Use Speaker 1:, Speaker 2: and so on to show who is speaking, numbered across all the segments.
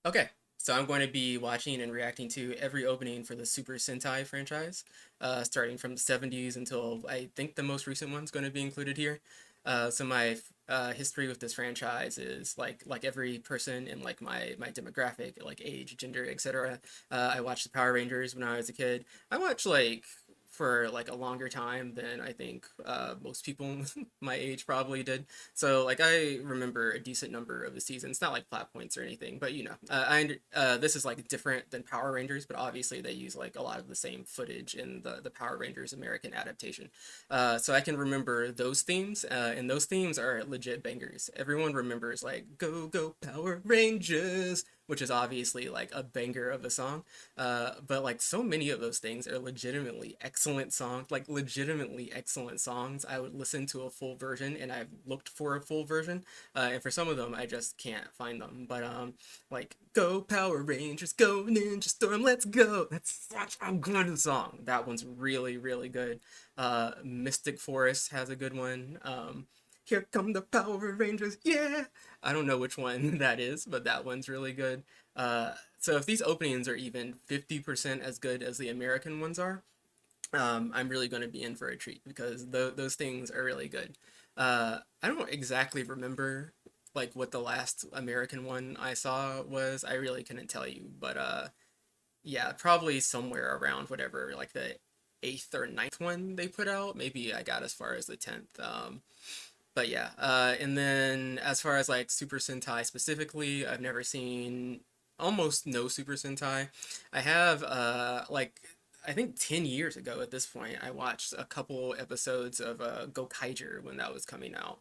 Speaker 1: Okay, so I'm going to be watching and reacting to every opening for the Super Sentai franchise, starting from the 70s until I think the most recent one's going to be included here. So my history with this franchise is like every person in like my demographic, like age, gender, etc. I watched the Power Rangers when I was a kid. I watched like for like a longer time than I think most people my age probably did. So like I remember a decent number of the seasons, not like flat points or anything, but this is like different than Power Rangers, but obviously they use like a lot of the same footage in the Power Rangers American adaptation. So I can remember those themes, and those themes are legit bangers. Everyone remembers like "Go Go Power Rangers," which is obviously like a banger of a song. But like so many of those things are legitimately excellent songs, like legitimately excellent songs. I would listen to a full version, and I've looked for a full version, and for some of them I just can't find them. But like "Go Power Rangers, Go Ninja Storm, Let's Go." That's such a good song. That one's really really good. Mystic Forest has a good one. Here come the Power Rangers, yeah. I don't know which one that is, but that one's really good. So if these openings are even 50% as good as the American ones are, I'm really going to be in for a treat because those things are really good. I don't exactly remember like what the last American one I saw was. I really couldn't tell you, but yeah, probably somewhere around whatever like the eighth or ninth one they put out. Maybe I got as far as the 10th. But yeah, and then as far as like Super Sentai specifically, I've never seen almost no Super Sentai. I have like I think 10 years ago at this point, I watched a couple episodes of Gokaiger when that was coming out.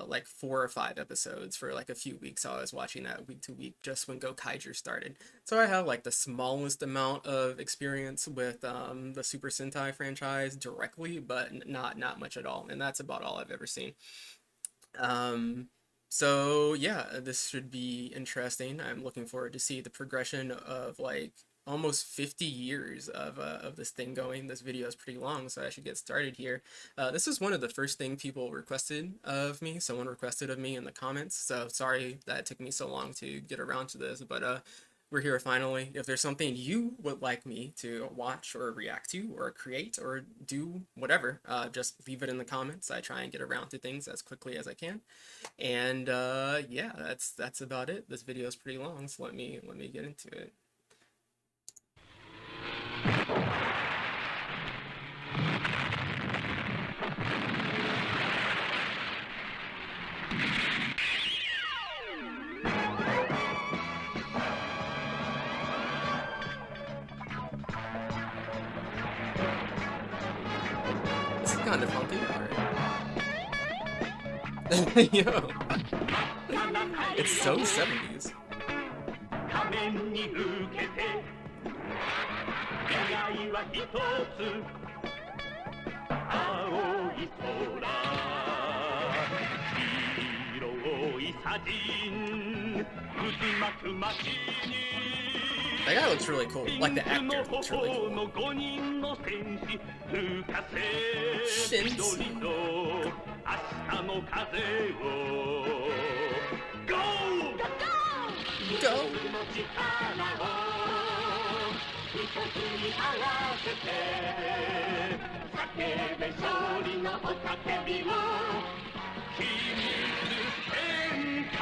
Speaker 1: Like 4 or 5 episodes for like a few weeks. So I was watching that week to week just when Gokaiger started. So I have like the smallest amount of experience with the Super Sentai franchise directly, but not much at all. And that's about all I've ever seen. Um, so yeah, this should be interesting. I'm looking forward to see the progression of like almost 50 years of this thing going. This video is pretty long, so I should get started here. This is one of the first thing people requested of me. Someone requested of me in the comments, so sorry that it took me so long to get around to this, but we're here finally. If there's something you would like me to watch or react to or create or do whatever, just leave it in the comments. I try and get around to things as quickly as I can. And yeah, that's about it. This video is pretty long, so let me get into it. This is kind of funky, alright. Yo, it's so 70s.
Speaker 2: 仮面に受けて願いは一つ青い空白い砂塵渦巻く街に
Speaker 1: That guy looks really cool. Like the actor looks really cool.
Speaker 2: 5人の戦士吹かせ緑の明日の風を Go!
Speaker 1: Go!
Speaker 2: の力を一つに合わせて叫べ勝利の雄たけびを秘密戦隊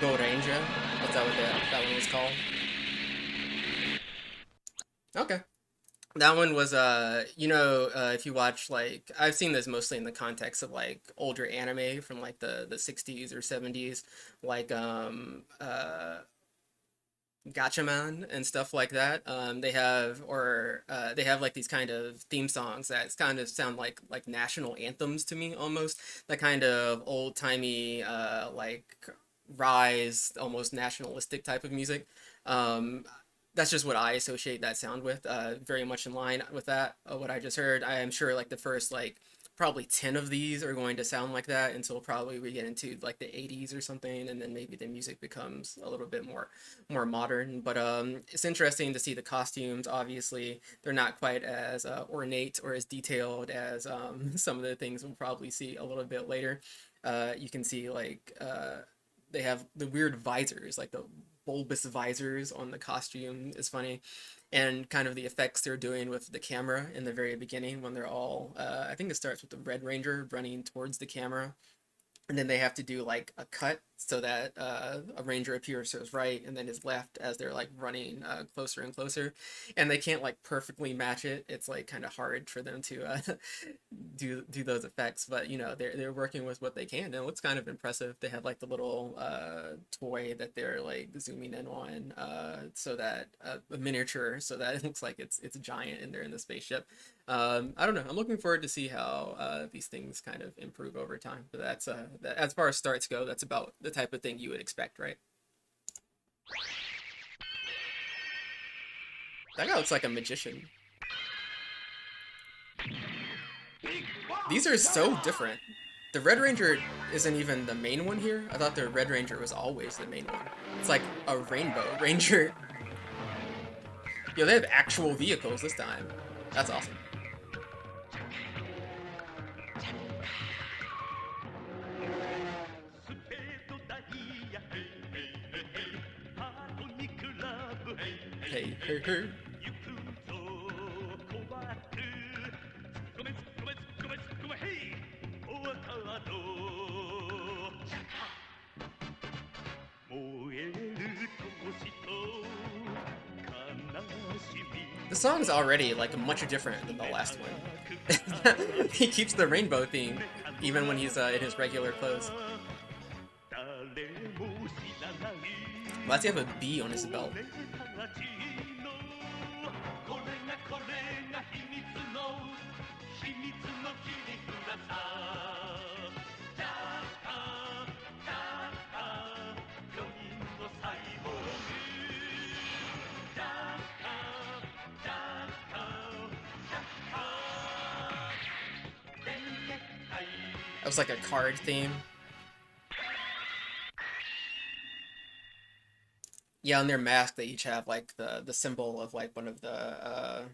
Speaker 2: ゴレンジャー
Speaker 1: Goranger? Is that what that one was called? Okay. That one was if you watch like I've seen this mostly in the context of like older anime from like the 60s or 70s, like Gatchaman and stuff like that. They have like these kind of theme songs that kind of sound like national anthems to me almost. That kind of old-timey like rise, almost nationalistic type of music. That's just what I associate that sound with. Very much in line with that. What I just heard. I am sure like the first like probably 10 of these are going to sound like that until probably we get into like the 80s or something, and then maybe the music becomes a little bit more modern. But it's interesting to see the costumes. Obviously, they're not quite as ornate or as detailed as some of the things we'll probably see a little bit later. You can see like they have the weird visors, like the bulbous visors on the costume is funny, and kind of the effects they're doing with the camera in the very beginning when they're all I think it starts with the Red Ranger running towards the camera, and then they have to do like a cut so that a ranger appears to his right and then his left as they're like running closer and closer, and they can't like perfectly match it. It's like kind of hard for them to do those effects, but you know they're working with what they can, and it looks kind of impressive. They have like the little toy that they're like zooming in on, so that a miniature, so that it looks like it's giant and they're in the spaceship. I don't know. I'm looking forward to see how these things kind of improve over time. But that's as far as starts go, that's about the type of thing you would expect, right? That guy looks like a magician. These are so different. The Red Ranger isn't even the main one here. I thought the Red Ranger was always the main one. It's like a Rainbow Ranger. Yo, they have actual vehicles this time. That's awesome. Hey, hey, hey. The song's already like much different than the last one. He keeps the rainbow theme even when he's in his regular clothes. Why does he have a bee on his belt? That was like a card theme. Yeah, on their mask they each have like the symbol of like one of the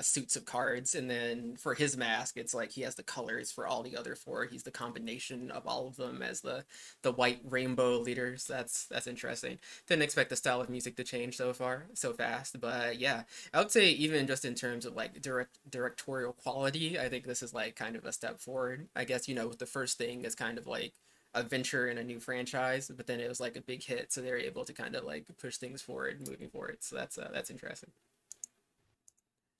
Speaker 1: suits of cards, and then for his mask it's like he has the colors for all the other four. He's the combination of all of them as the white rainbow leaders. That's interesting. Didn't expect the style of music to change so fast, but yeah, I would say even just in terms of like directorial quality, I think this is like kind of a step forward. I guess, you know, the first thing is kind of like a venture in a new franchise, but then it was like a big hit, so they're able to kind of like push things forward, moving forward. So that's interesting.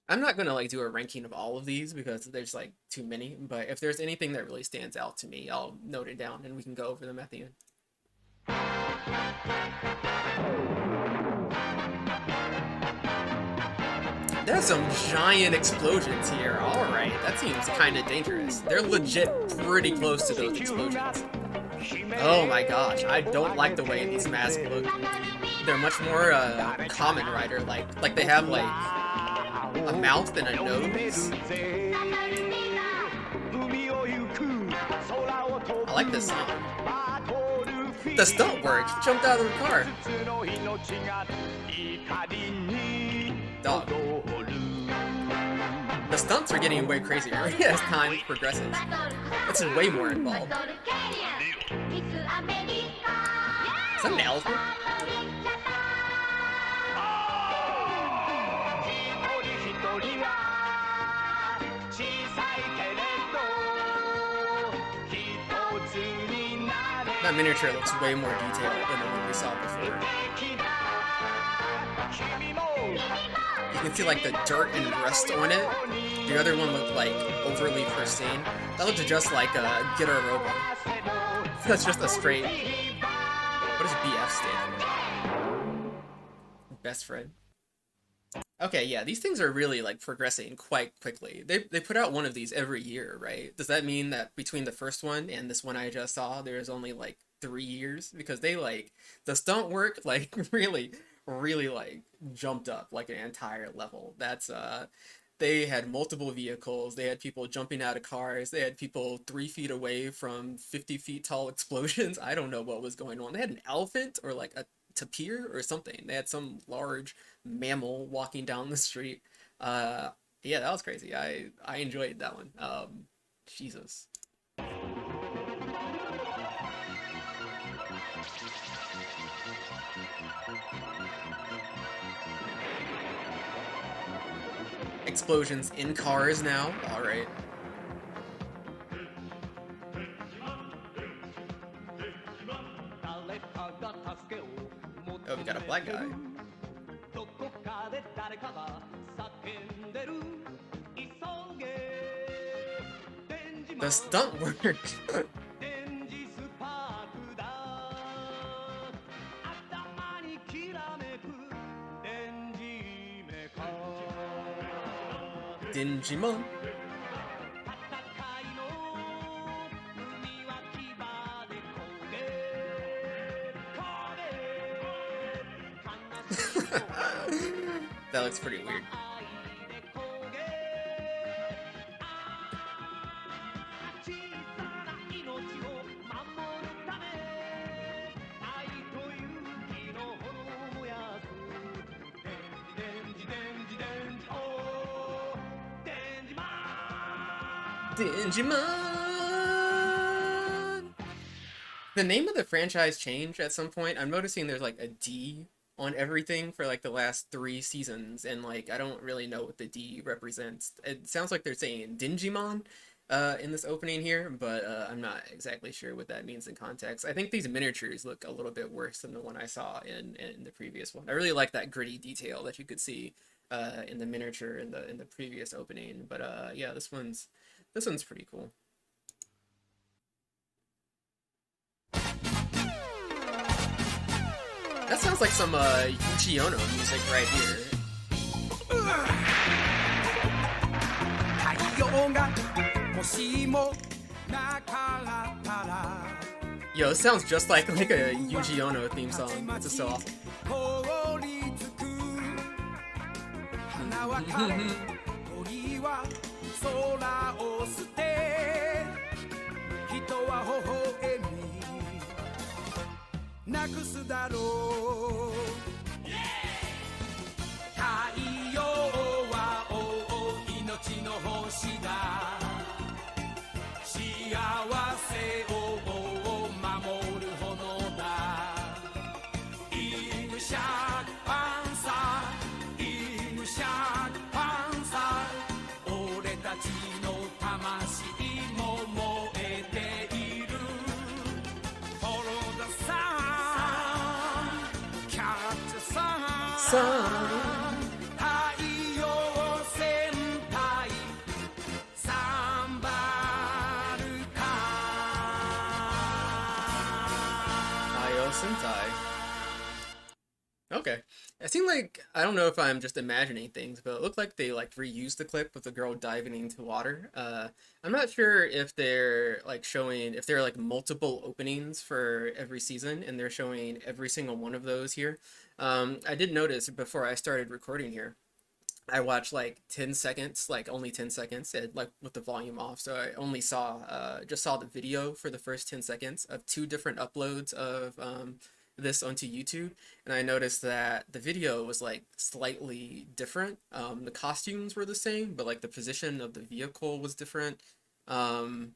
Speaker 1: I'm not gonna like do a ranking of all of these because there's like too many, but if there's anything that really stands out to me, I'll note it down and we can go over them at the end. There's some giant explosions here. All right, that seems kind of dangerous. They're legit pretty close to those explosions. Oh my gosh, I don't like the way these masks look. They're much more Kamen Rider like they have like a mouth and a nose. I like this song. The stunt work. He jumped out of the car. Dog. The stunts are getting way crazier as time progresses. It's way more involved. Is that an elephant? That miniature looks way more detailed than the one we saw before. You can see like the dirt and rust on it. The other one looked like overly pristine. That looked just like Get a Robot. That's just a straight. What does BF stand for? Best friend. Okay, yeah, these things are really like progressing quite quickly. They put out one of these every year, right? Does that mean that between the first one and this one I just saw, there's only like 3 years? Because they like the stunt work like really like jumped up like an entire level. They had multiple vehicles. They had people jumping out of cars. They had people 3 feet away from 50 feet tall explosions. I don't know what was going on. They had an elephant or like a tapir or something. They had some large mammal walking down the street. Uh, yeah, that was crazy. I enjoyed that one. Jesus. Explosions in cars now. All right. Oh, we got a black guy. The stunt work. Digimon. That looks pretty weird. Digimon! The name of the franchise changed at some point. I'm noticing there's like a D on everything for like the last 3 seasons, and like I don't really know what the D represents. It sounds like they're saying Dingimon in this opening here, but I'm not exactly sure what that means in context. I think these miniatures look a little bit worse than the one I saw in the previous one. I really like that gritty detail that you could see in the miniature in the previous opening, but yeah, this one's pretty cool. That sounds like some Yuji Ono music right here. Yo, it sounds just like a Yuji Ono theme song. This is so awesome.
Speaker 3: 鳥は空を捨て人は微笑みなくすだろう太陽は命の星だ幸せを守る炎だイグシャーパンサーイグシャーパンサー俺たちの魂も燃えている Follow the sun Catch the sun 太陽戦隊サンバルカ
Speaker 1: Ayo Sentai. Okay. It seemed like I don't know if I'm just imagining things, but it looked like they like reused the clip with the girl diving into water. I'm not sure if they're like showing if there are like multiple openings for every season and they're showing every single one of those here. I did notice before I started recording here, I watched like 10 seconds, like only 10 seconds, like with the volume off. So I only saw, just saw the video for the first 10 seconds of 2 different uploads of this onto YouTube. And I noticed that the video was like slightly different. The costumes were the same, but like the position of the vehicle was different. Um,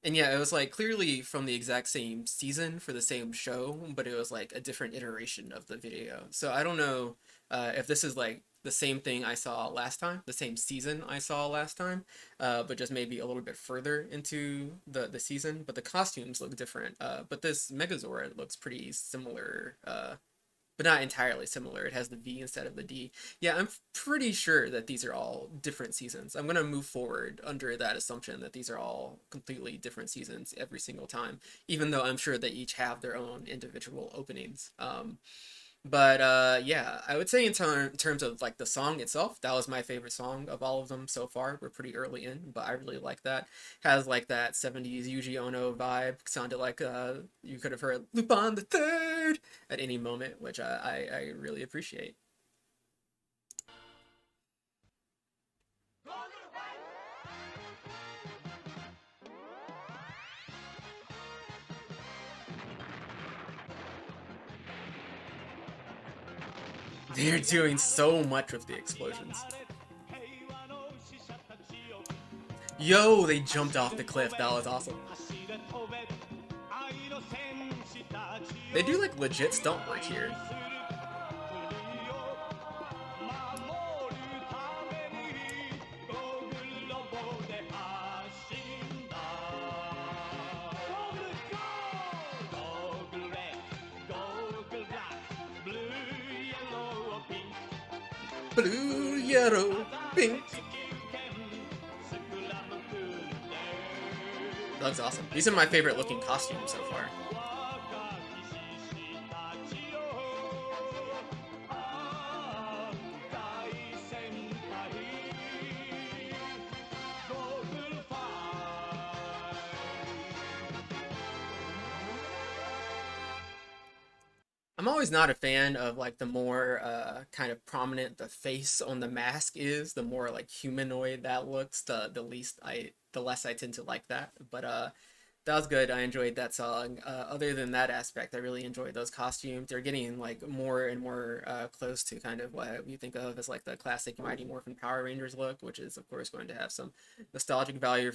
Speaker 1: and yeah, it was like clearly from the exact same season for the same show, but it was like a different iteration of the video. So I don't know if this is like the same thing I saw last time, the same season I saw last time, but just maybe a little bit further into the season. But the costumes look different. But this Megazord looks pretty similar, but not entirely similar. It has the V instead of the D. Yeah, I'm pretty sure that these are all different seasons. I'm gonna move forward under that assumption that these are all completely different seasons every single time, even though I'm sure they each have their own individual openings. But yeah, I would say in terms of like the song itself, that was my favorite song of all of them so far. We're pretty early in, but I really like that. Has like that 70s Yuji Ono vibe. Sounded like you could have heard Lupin the Third at any moment, which I really appreciate. They're doing so much with the explosions. Yo, they jumped off the cliff. That was awesome. They do like legit stunt work here. Blue, yellow, pink. That looks awesome. These are my favorite looking costumes so far. I'm always not a fan of like the more kind of prominent the face on the mask is, the more like humanoid that looks, the less I tend to like that. But that was good. I enjoyed that song. Other than that aspect, I really enjoyed those costumes. They're getting like more and more close to kind of what we think of as like the classic Mighty Morphin Power Rangers look, which is of course going to have some nostalgic value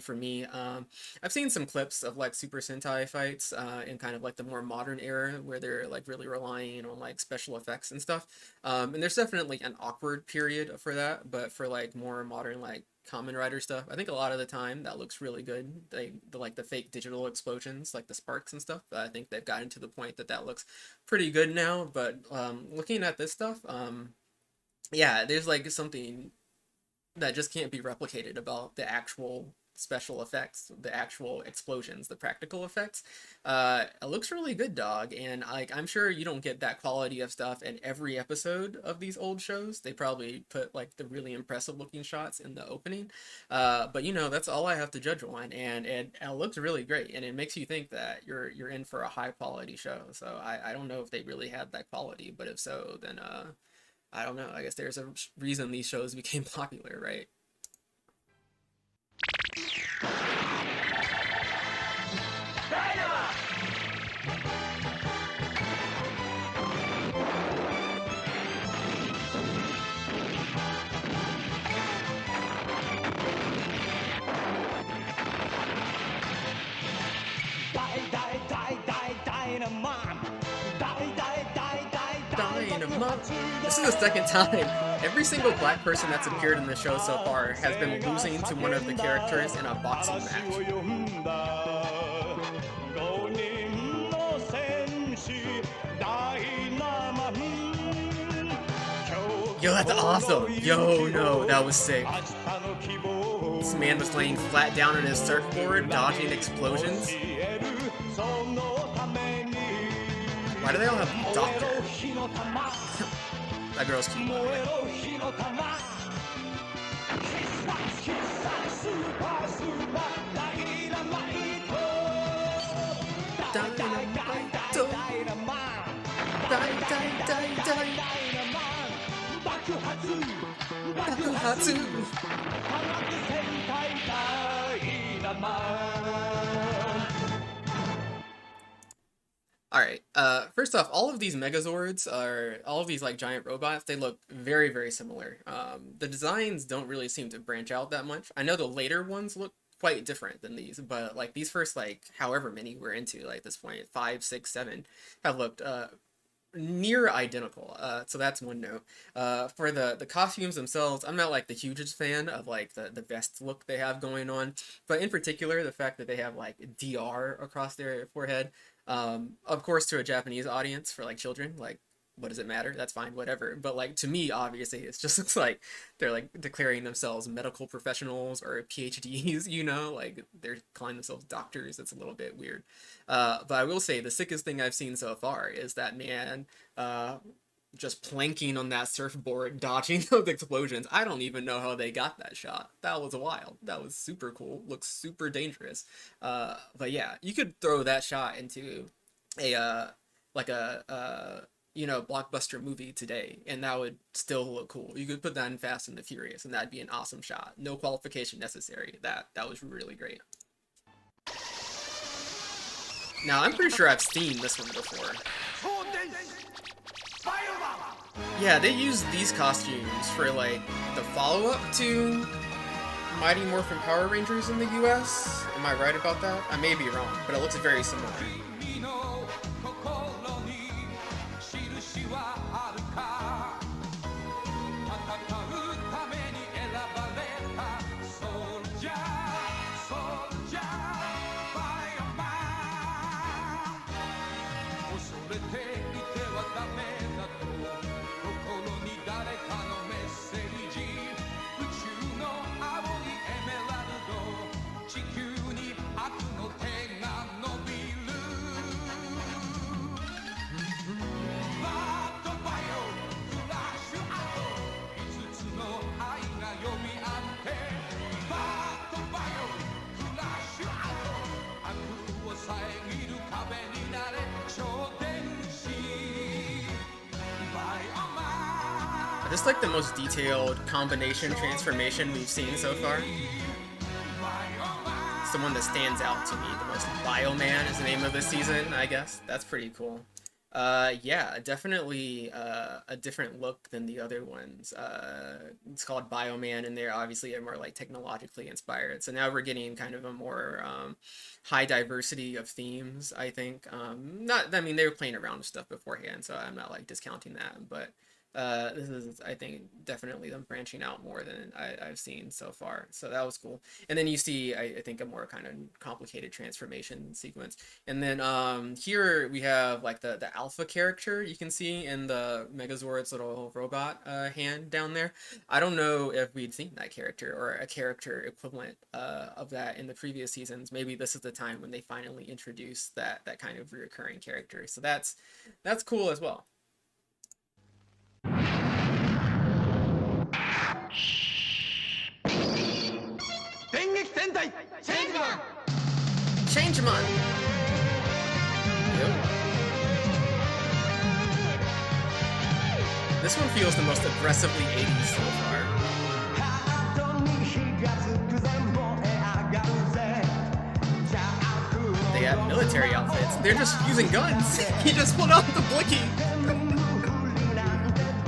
Speaker 1: for me. I've seen some clips of like Super Sentai fights in kind of like the more modern era where they're like really relying on like special effects and stuff. And there's definitely an awkward period for that, but for like more modern like Kamen Rider stuff, I think a lot of the time that looks really good. Like the fake digital explosions, like the sparks and stuff. I think they've gotten to the point that that looks pretty good now. But looking at this stuff, yeah, there's like something that just can't be replicated about the actual special effects, the actual explosions, the practical effects. It looks really good, dog, and like I'm sure you don't get that quality of stuff in every episode of these old shows. They probably put like the really impressive looking shots in the opening, but you know that's all I have to judge on, and it looks really great, and it makes you think that you're in for a high quality show. So I don't know if they really had that quality, but if so, then I don't know. I guess there's a reason these shows became popular, right? This is the second time. Every single black person that's appeared in the show so far has been losing to one of the characters in a boxing match. Yo, that's awesome. Yo, no, that was sick. This man was laying flat down on his surfboard, dodging explosions. Why do they all have doctor? That girl's cute. Alright, first off, all of these Megazords all of these like giant robots, they look very, very similar. The designs don't really seem to branch out that much. I know the later ones look quite different than these, but like these first like however many we're into like this point, 5, 6, 7, have looked near identical. So that's one note. For the costumes themselves, I'm not like the hugest fan of like the vest look they have going on, but in particular the fact that they have like DR across their forehead. Of course, to a Japanese audience for like children, like what does it matter? That's fine, whatever. But like to me, obviously, it just looks like they're like declaring themselves medical professionals or PhDs. You know, like they're calling themselves doctors. It's a little bit weird. But I will say the sickest thing I've seen so far is that man just planking on that surfboard, dodging those explosions. I don't even know how they got that shot. That was wild. That was super cool. Looks super dangerous. But yeah, you could throw that shot into a like a you know, blockbuster movie today, and that would still look cool. You could put that in Fast and the Furious, and that'd be an awesome shot. No qualification necessary. That was really great. Now, I'm pretty sure I've seen this one before. Yeah, they used these costumes for like the follow-up to Mighty Morphin Power Rangers in the US. Am I right about that? I may be wrong, but it looks very similar.
Speaker 3: 君の心に印はあるか戦うために選ばれたソルジャーソルジャーファイアマン恐れていてはダメだと心に誰かのメッセージ宇宙の青いエメラルド地球に悪の手が伸びるバッドバイオフラッシュアウト5つの愛が呼び合ってバッドバイオフラッシュアウト悪を遮る壁になれ超電子バイオマン
Speaker 1: This is like the most detailed combination transformation we've seen so far. It's the one that stands out to me the most. Bioman is the name of this season, I guess. That's pretty cool. Yeah, definitely a different look than the other ones. It's called Bioman, and they're obviously more like technologically inspired. So now we're getting kind of a more high diversity of themes, I think. Not, I mean, they were playing around with stuff beforehand, so I'm not like discounting that, but this is, I think, definitely them branching out more than I've seen so far. So that was cool. And then you see, I think, a more kind of complicated transformation sequence. And then here we have like the alpha character you can see in the Megazord's little robot hand down there. I don't know if we'd seen that character or a character equivalent of that in the previous seasons. Maybe this is the time when they finally introduce that kind of recurring character. So that's cool as well.
Speaker 2: 電撃戦隊チェンジマン
Speaker 1: Changemon! Yep. This one feels the most aggressively 80s so far.
Speaker 2: ハートに火がつくぜ燃え上がるぜ
Speaker 1: They have military outfits. They're just using guns. He just pulled out the blicky.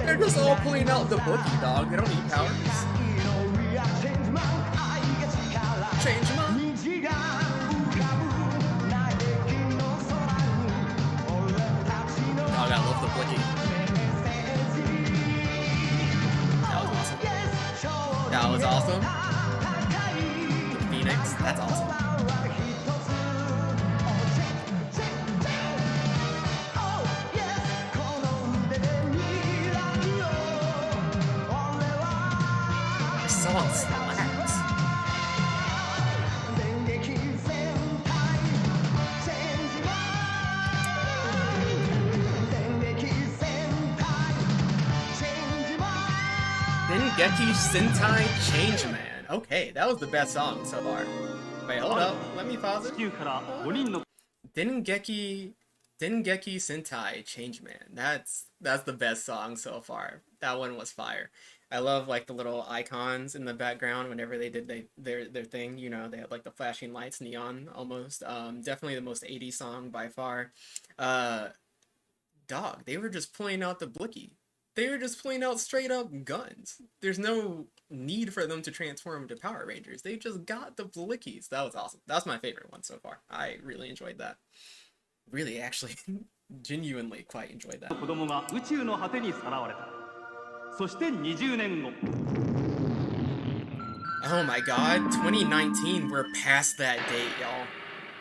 Speaker 1: They're just all pulling out the blicky, dog. They don't need powers. Changemon. Dog, I love the blicky. That was awesome. That was awesome. The Phoenix. That's awesome. This song slaps. Dengeki Sentai Changeman. Okay, that was the best song so far. Wait, hold up. Let me pause it.
Speaker 4: 地球から5人の
Speaker 1: Dengeki Sentai Changeman. That's the best song so far. That one was fire. I love like the little icons in the background whenever they did their thing. You know, they had like the flashing lights, neon almost. Definitely the most 80s song by far. Dog, they were just pulling out the blicky. They were just pulling out straight up guns. There's no need for them to transform into Power Rangers. They just got the blickies. That was awesome. That's my favorite one so far. I really enjoyed that. Really, actually, genuinely quite enjoyed that.
Speaker 4: 子供が宇宙の果てにさらわれたそして20年後
Speaker 1: Oh my god, 2019, we're past that date, y'all.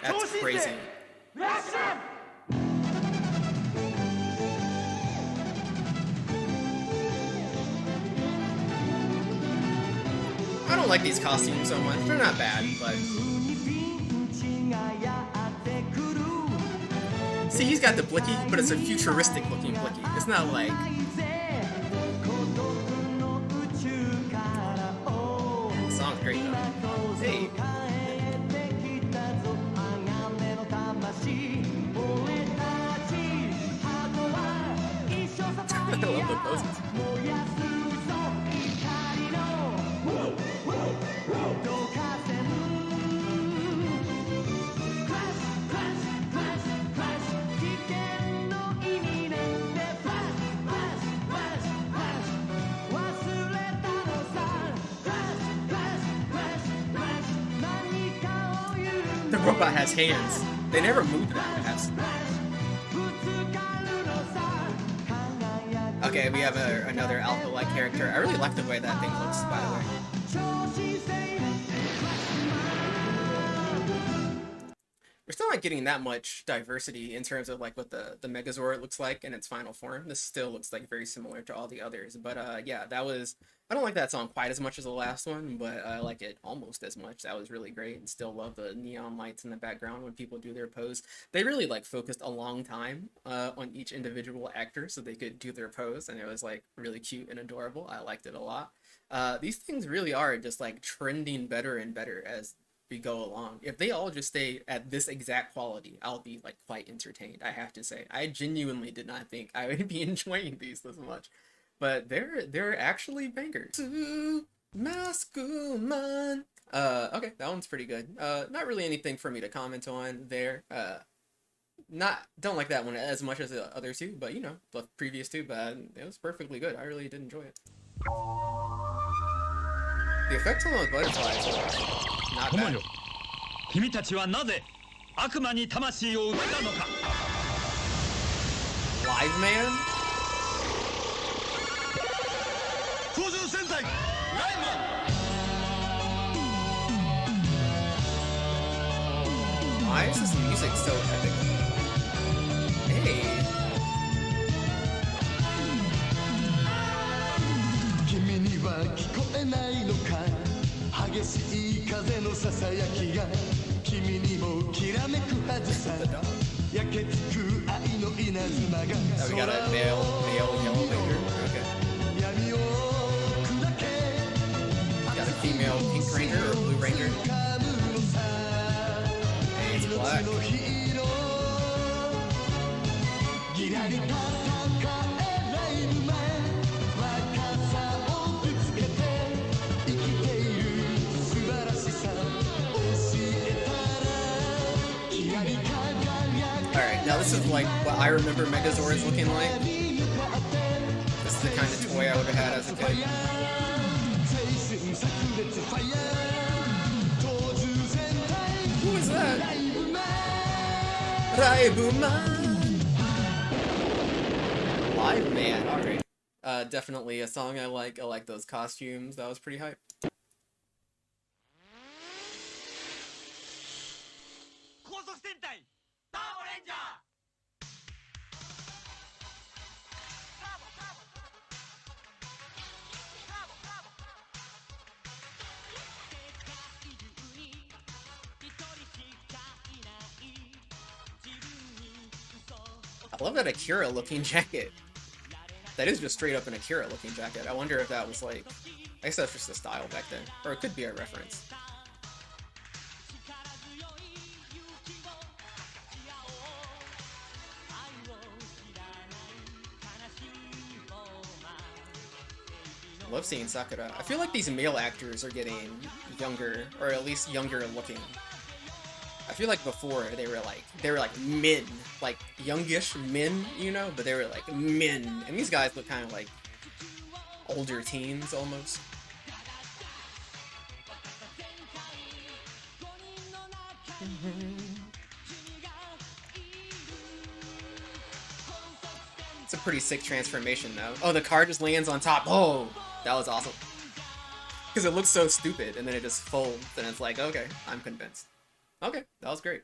Speaker 1: That's crazy. I don't like these costumes so much. They're not bad, but... See, he's got the blicky, but it's a futuristic looking blicky. It's not like... The song's great though. Hey. I love the poses. robot has hands. They never move that fast. Okay, we have another alpha-like character. I really like the way that thing looks, by the way. We're still not getting that much diversity in terms of like what the Megazord looks like in its final form. This still looks like very similar to all the others. But yeah, that was... I don't like that song quite as much as the last one, but I like it almost as much. That was really great, and still love the neon lights in the background when people do their pose. They really like focused a long time on each individual actor so they could do their pose, and it was like really cute and adorable. I liked it a lot. These things really are just like trending better and better as we go along. If they all just stay at this exact quality, I'll be like quite entertained, I have to say. I genuinely did not think I would be enjoying these this much. But they're actually bangers. Masculine. Okay, that one's pretty good. Not really anything for me to comment on there. Don't like that one as much as the other two, but you know, the previous two, but it was perfectly good. I really did enjoy it. The effects on those butterflies are not bad.
Speaker 5: 君たちはなぜ悪魔に魂を売ったのか
Speaker 1: Live Man?
Speaker 5: 超人戦隊ライマン
Speaker 1: Why is this music so epic? Hey.
Speaker 6: 君には聞こえないのか激しい風のささやきが君にもきらめくはずさ焼けつく愛の稲妻が
Speaker 1: Oh, we got a male yellow ranger. Okay.
Speaker 6: 闇を砕け
Speaker 1: Got a female pink ranger or blue ranger. Hey, it's black.
Speaker 6: のヒーローギラリ戦えライブ前若さをぶつけて生きている素晴らしさ教えたらキラリ輝く
Speaker 1: Alright, now this is like what I remember Megazords looking like. This is the kind of toy I would have had as a kid. Who is that? Raibuman! Live Man, alright. Definitely a song I like. I like those costumes. That was pretty hype.
Speaker 5: 高速戦隊ターボレンジャー
Speaker 1: I love that Akira looking jacket. That is just straight up an Akira looking jacket. I wonder if that was like... I guess that's just the style back then. Or it could be a reference. I love seeing Sakura. I feel like these male actors are getting younger, or at least younger looking. I feel like before they were like men, like youngish men, you know, but they were like men, and these guys look kind of like older teens almost. It's a pretty sick transformation though. Oh, the car just lands on top. Oh, that was awesome. Because it looks so stupid, and then it just folds, and it's like, okay, I'm convinced. Okay, that was great.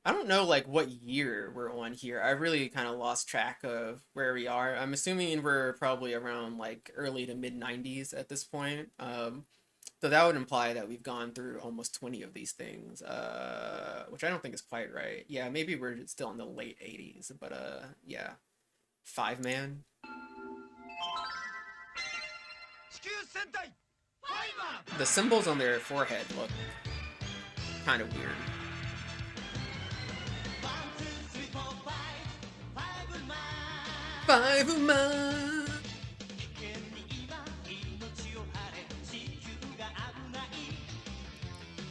Speaker 1: I don't know, like, what year we're on here. I really kind of lost track of where we are. I'm assuming we're probably around, like, early to mid-90s at this point. So that would imply that we've gone through almost 20 of these things, which I don't think is quite right. Yeah, maybe we're still in the late 80s, but, yeah. 5-man. The symbols on their forehead look kind of weird. Five-man.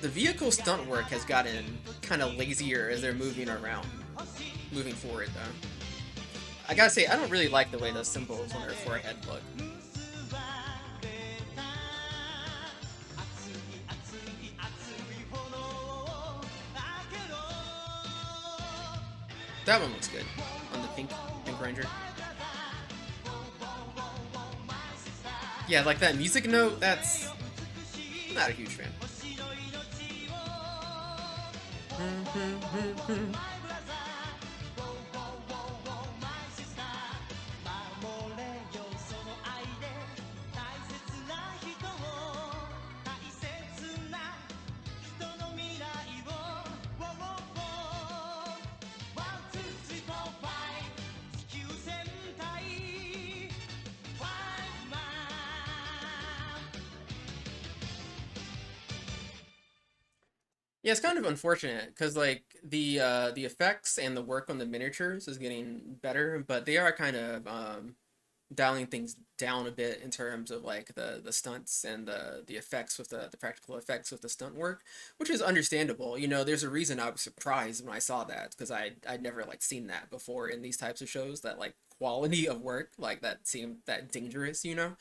Speaker 1: The vehicle stunt work has gotten kind of lazier as they're moving around. Moving forward, though. I gotta say, I don't really like the way those symbols on their forehead look. That one looks good on the pink Ranger. Yeah, like that music note. That's not a huge fan. Yeah, it's kind of unfortunate because like the effects and the work on the miniatures is getting better, but they are kind of dialing things down a bit in terms of like the stunts and the effects with the practical effects with the stunt work, which is understandable. You know, there's a reason I was surprised when I saw that because I'd never like seen that before in these types of shows, that like quality of work like that seemed that dangerous, you know.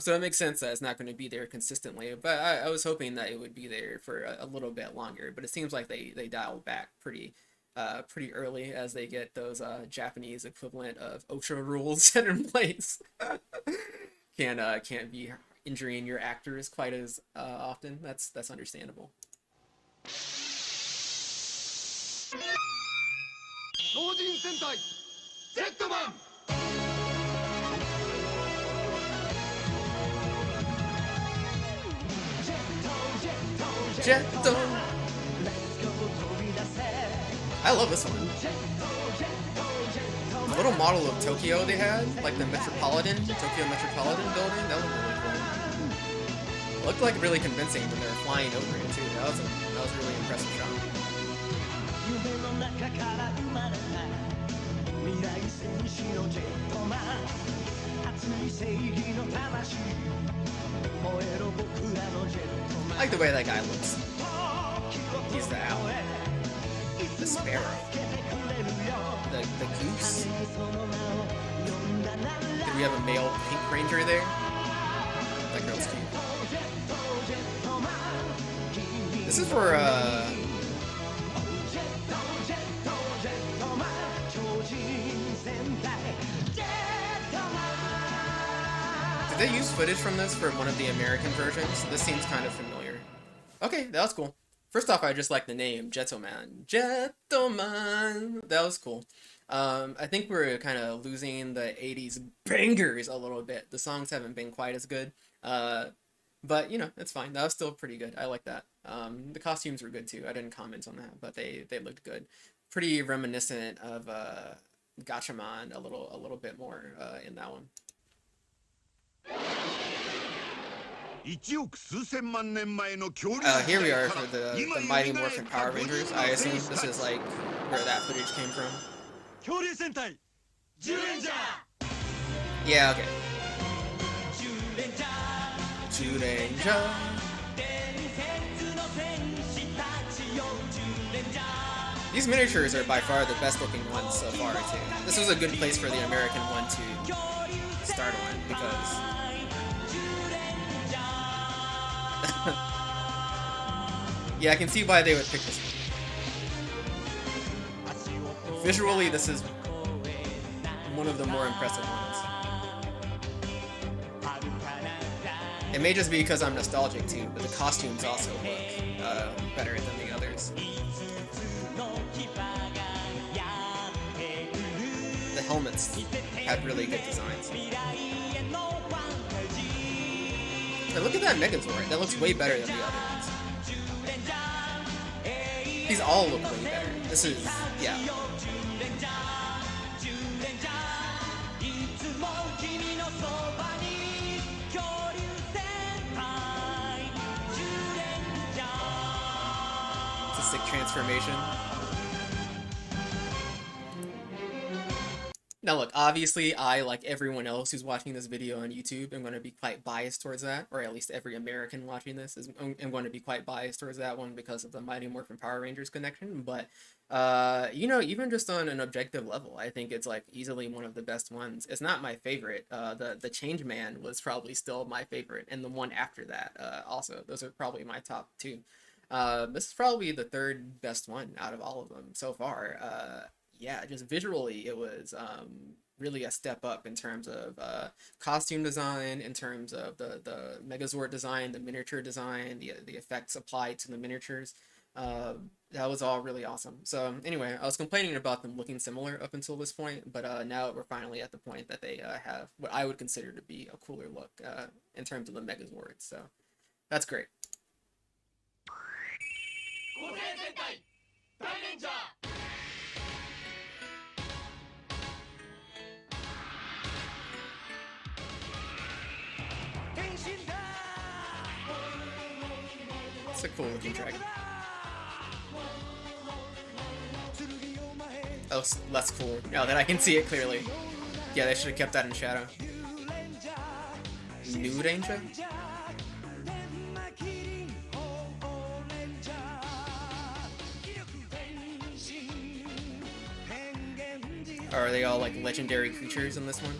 Speaker 1: So it makes sense that it's not going to be there consistently, but I was hoping that it would be there for a little bit longer, but it seems like they dialed back pretty early as they get those Japanese equivalent of OSHA rules set in place. Can't be injuring your actors quite as often. That's understandable.
Speaker 6: 老人戦隊ジェットマン
Speaker 1: Jetto. I love this one. The little model of Tokyo they had, like the Tokyo Metropolitan building, that looked really cool. It looked like really convincing when they were flying over it too. That was a really impressive shot.
Speaker 6: 夢の中から生まれた未来戦士のジェットマン熱い正義の魂燃えろ僕らのジェットマン
Speaker 1: I like the way that guy looks. He's the owl. The sparrow. The goose. Did we have a male pink ranger there? That girl's cute. This is for did they use footage from this for one of the American versions? This seems kind of familiar. Okay, that was cool. First off, I just like the name, Jettoman. Jettoman! That was cool. I think we're kind of losing the 80s bangers a little bit. The songs haven't been quite as good. But, you know, it's fine. That was still pretty good. I like that. The costumes were good, too. I didn't comment on that, but they looked good. Pretty reminiscent of Gatchaman a little bit more in that one.
Speaker 2: 1億数千万年前の恐竜
Speaker 1: Here we are for the Mighty Morphin Power Rangers. I assume this is like where that footage came from.
Speaker 5: 恐竜戦隊ジュレンジャー
Speaker 1: Yeah, okay. Goranger. These miniatures are by far the best looking ones so far too. This was a good place for the American one to start on because yeah, I can see why they would pick this one. Visually, this is one of the more impressive ones. It may just be because I'm nostalgic too, but the costumes also look better than the others. The helmets had really good designs. Hey, look at that Megazord. That looks way better than the other ones. These all look way better. This is, yeah. It's a sick transformation. Now look, obviously I, like everyone else who's watching this video on YouTube, am going to be quite biased towards that, or at least every American watching this am going to be quite biased towards that one because of the Mighty Morphin Power Rangers connection, but, you know, even just on an objective level, I think it's, like, easily one of the best ones. It's not my favorite. The Change Man was probably still my favorite, and the one after that, also. Those are probably my top two. This is probably the third best one out of all of them so far. yeah, just visually, it was really a step up in terms of costume design, in terms of the Megazord design, the miniature design, the effects applied to the miniatures. Uh, that was all really awesome. So anyway, I was complaining about them looking similar up until this point, but now we're finally at the point that they have what I would consider to be a cooler look in terms of the Megazords. So that's great.
Speaker 3: 五星戦隊大レンジャー変身だ
Speaker 1: It's a cool looking dragon. Oh, that's cool. Now that I can see it clearly. Yeah, they should have kept that in shadow. New Ranger? Are they all like legendary creatures in this one?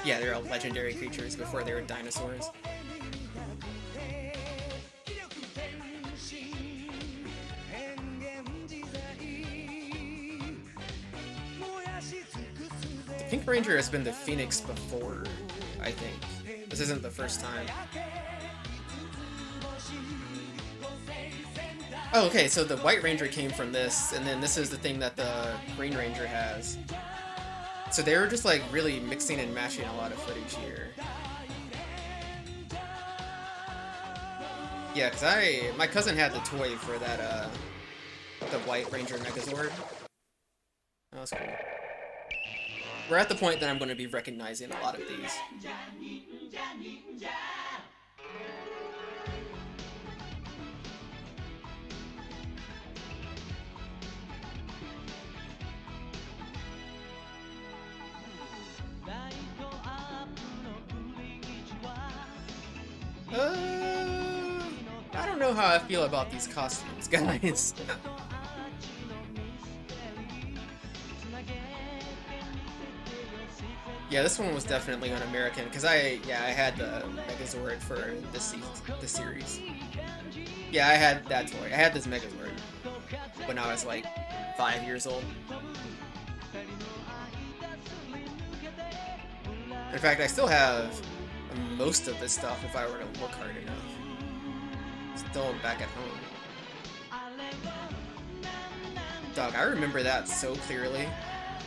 Speaker 1: Yeah, they're all legendary creatures before they were dinosaurs. The Pink Ranger has been the Phoenix before, I think. This isn't the first time. Oh, okay, so the White Ranger came from this, and then this is the thing that the Green Ranger has. So they were just like really mixing and matching a lot of footage here. Yeah, cause my cousin had the toy for that the White Ranger Megazord. That was cool. We're at the point that I'm going to be recognizing a lot of these. I don't know how I feel about these costumes, guys. Yeah, this one was definitely un-American because I had the Megazord for this series. Yeah, I had that toy. I had this Megazord when I was like 5 years old. In fact, I still have most of this stuff if I were to look hard enough. Still back at home. Dog, I remember that so clearly.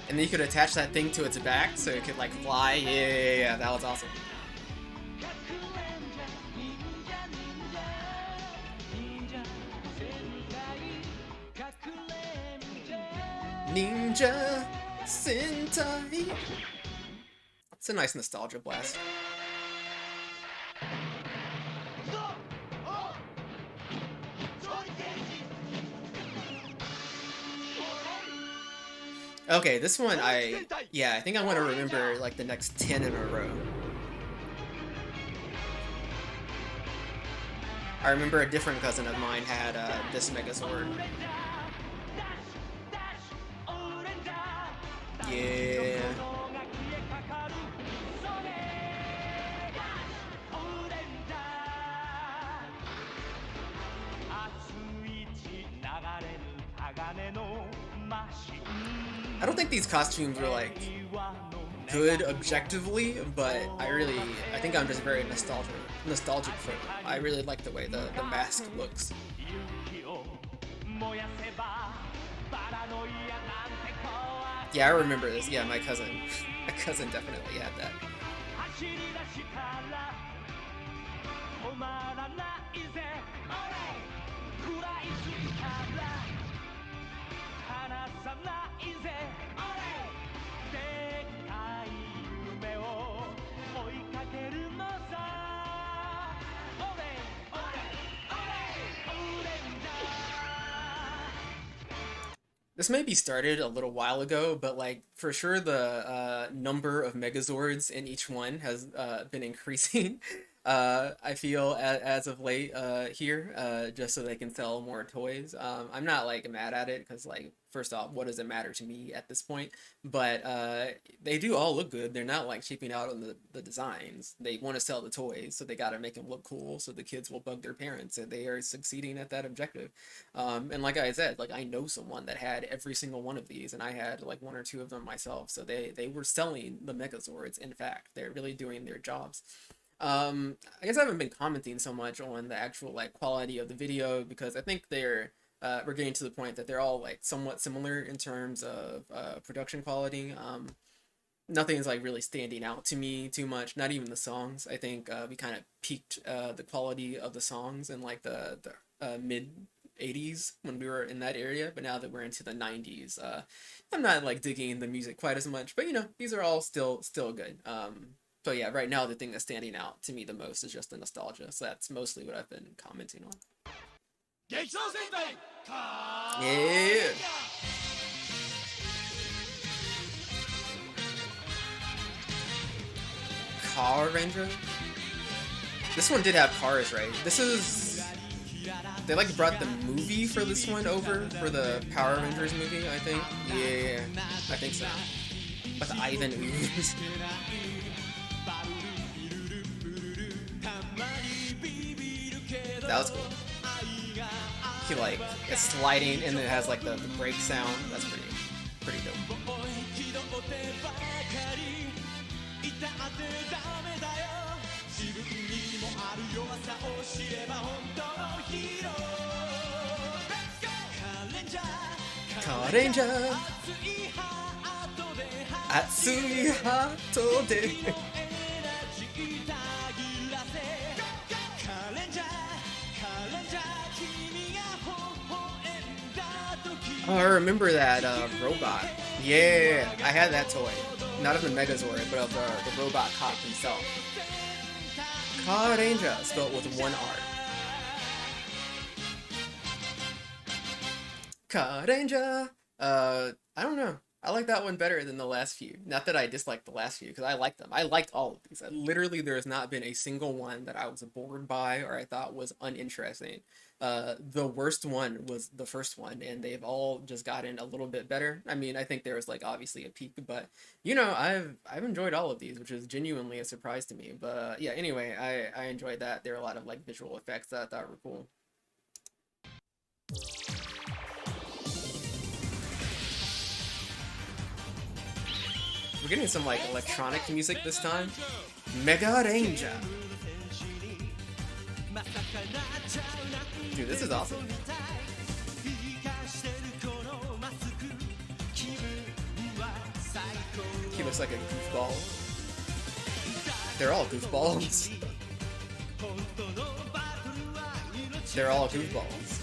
Speaker 1: And then you could attach that thing to its back so it could like fly. Yeah, that was awesome. Ninja Sentai. It's a nice nostalgia blast. Okay, this one I think I want to remember like the next 10 in a row. I remember a different cousin of mine had this Megazord. Yeah. I don't think these costumes were like good objectively, but I think I'm just very nostalgic for them. I really like the way the mask looks. Yeah, I remember this. Yeah, my cousin definitely had that. This may be started a little while ago, but like for sure the number of Megazords in each one has been increasing. I feel as of late here, just so they can sell more toys. I'm not like mad at it because like first off, what does it matter to me at this point? But they do all look good. They're not like cheaping out on the designs. They want to sell the toys, so they got to make them look cool so the kids will bug their parents, and they are succeeding at that objective. And like I said, like I know someone that had every single one of these, and I had like one or two of them myself. So they were selling the Megazords. In fact, they're really doing their jobs. I guess I haven't been commenting so much on the actual like quality of the video because I think we're getting to the point that they're all like somewhat similar in terms of production quality. Nothing is like really standing out to me too much. Not even the songs. I think we kind of peaked the quality of the songs in like the mid 80s when we were in that area, but now that we're into the 90s, I'm not like digging the music quite as much. But you know, these are all still good. So yeah, right now the thing that's standing out to me the most is just the nostalgia. So that's mostly what I've been commenting on. Yeah. Goranger. This one did have cars, right? They like brought the movie for this one over for the Power Rangers movie, I think. Yeah, I think so. With Ivan Ooze. That was cool. He like is sliding and it has like the brake sound. That's pretty dope. Goranger, Atsui Hato de. Oh, I remember that robot. Yeah, I had that toy. Not of the Megazord, but of the robot cop himself. Goranger, spelled with one R. Goranger. I don't know. I like that one better than the last few. Not that I disliked the last few, because I liked them. I liked all of these. Literally, there has not been a single one that I was bored by or I thought was uninteresting. The worst one was the first one, and they've all just gotten a little bit better. I mean, I think there was like obviously a peak, but you know, I've enjoyed all of these, which is genuinely a surprise to me. But yeah, anyway, I enjoyed that. There are a lot of like visual effects that I thought were cool. We're getting some like electronic music this time. Goranger. Dude, this is awesome. He looks like a goofball. They're all goofballs. They're all goofballs.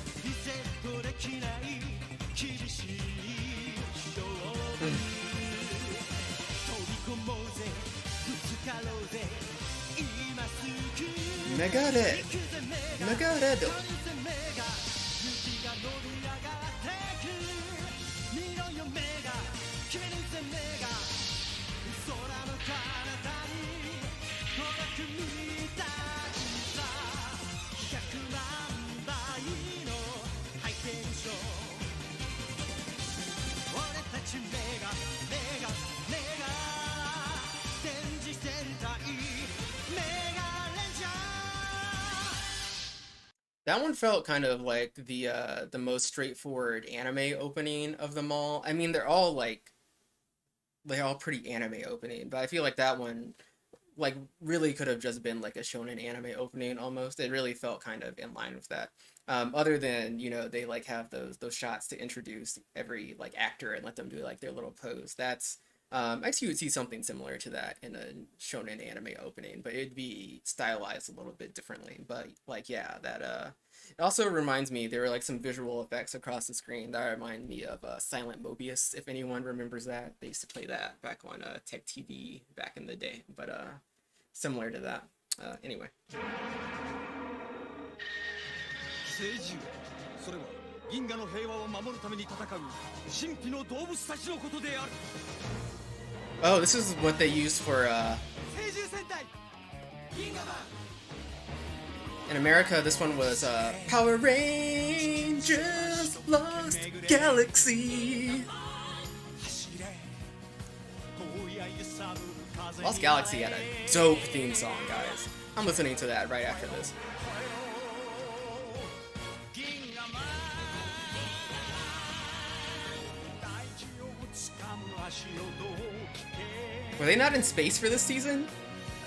Speaker 1: Megared. Megaredo. That one felt kind of like the most straightforward anime opening of them all. I mean, they're all pretty anime opening, but I feel like that one like really could have just been like a shonen anime opening almost. It really felt kind of in line with that. Other than, you know, they like have those shots to introduce every like actor and let them do like their little pose. That's I guess you would see something similar to that in a shonen anime opening, but it'd be stylized a little bit differently. But like, yeah, that it also reminds me there were like some visual effects across the screen that remind me of Silent Mobius, if anyone remembers that. They used to play that back on Tech TV back in the day, but similar to that. Anyway.
Speaker 3: 銀河の平和を守るために戦う神秘の動物たちのことである
Speaker 1: Oh, this is what they used for
Speaker 3: 聖獣戦隊銀河マン
Speaker 1: In America, this one was Power Rangers Lost Galaxy. Lost Galaxy had a dope theme song, guys. I'm listening to that right after this. Were they not in space for this season?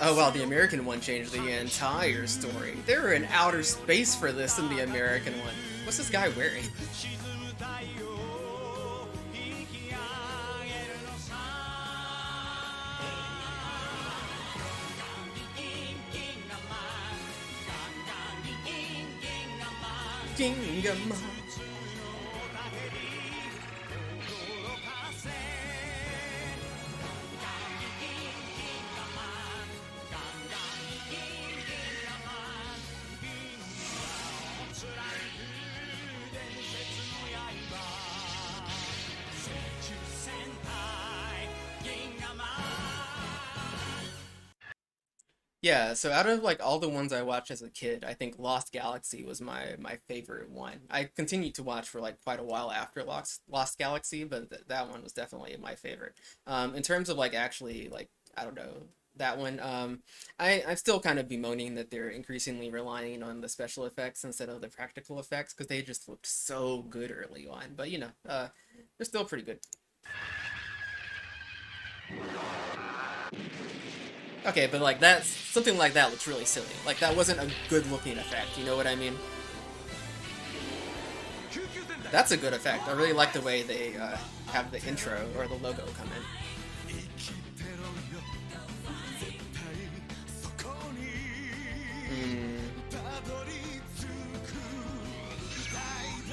Speaker 1: Oh well, the American one changed the entire story. They were in outer space for this in the American one. What's this guy wearing? Gingamon. Yeah, so out of like all the ones I watched as a kid, I think Lost Galaxy was my favorite one. I continued to watch for like quite a while after Lost Galaxy, but that one was definitely my favorite. In terms of like actually like I don't know that one, I still kind of bemoaning that they're increasingly relying on the special effects instead of the practical effects because they just looked so good early on. But you know, they're still pretty good. Okay, but like that's something like that looks really silly. Like that wasn't a good looking effect, you know what I mean? That's a good effect. I really like the way they have the intro or the logo come in.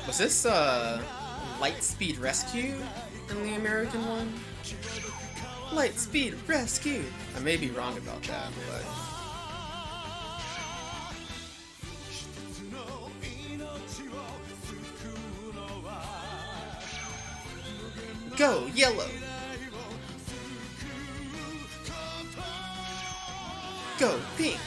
Speaker 1: Was this Lightspeed Rescue in the American one? Lightspeed Rescue! I may be wrong about that, but... Go, yellow! Go, pink!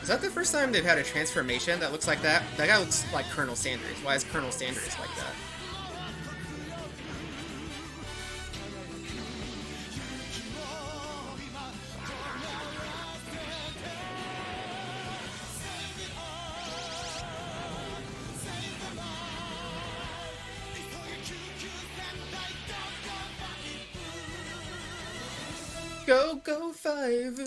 Speaker 1: Is that the first time they've had a transformation that looks like that? That guy looks like Colonel Sanders. Why is Colonel Sanders like that? Go, 5!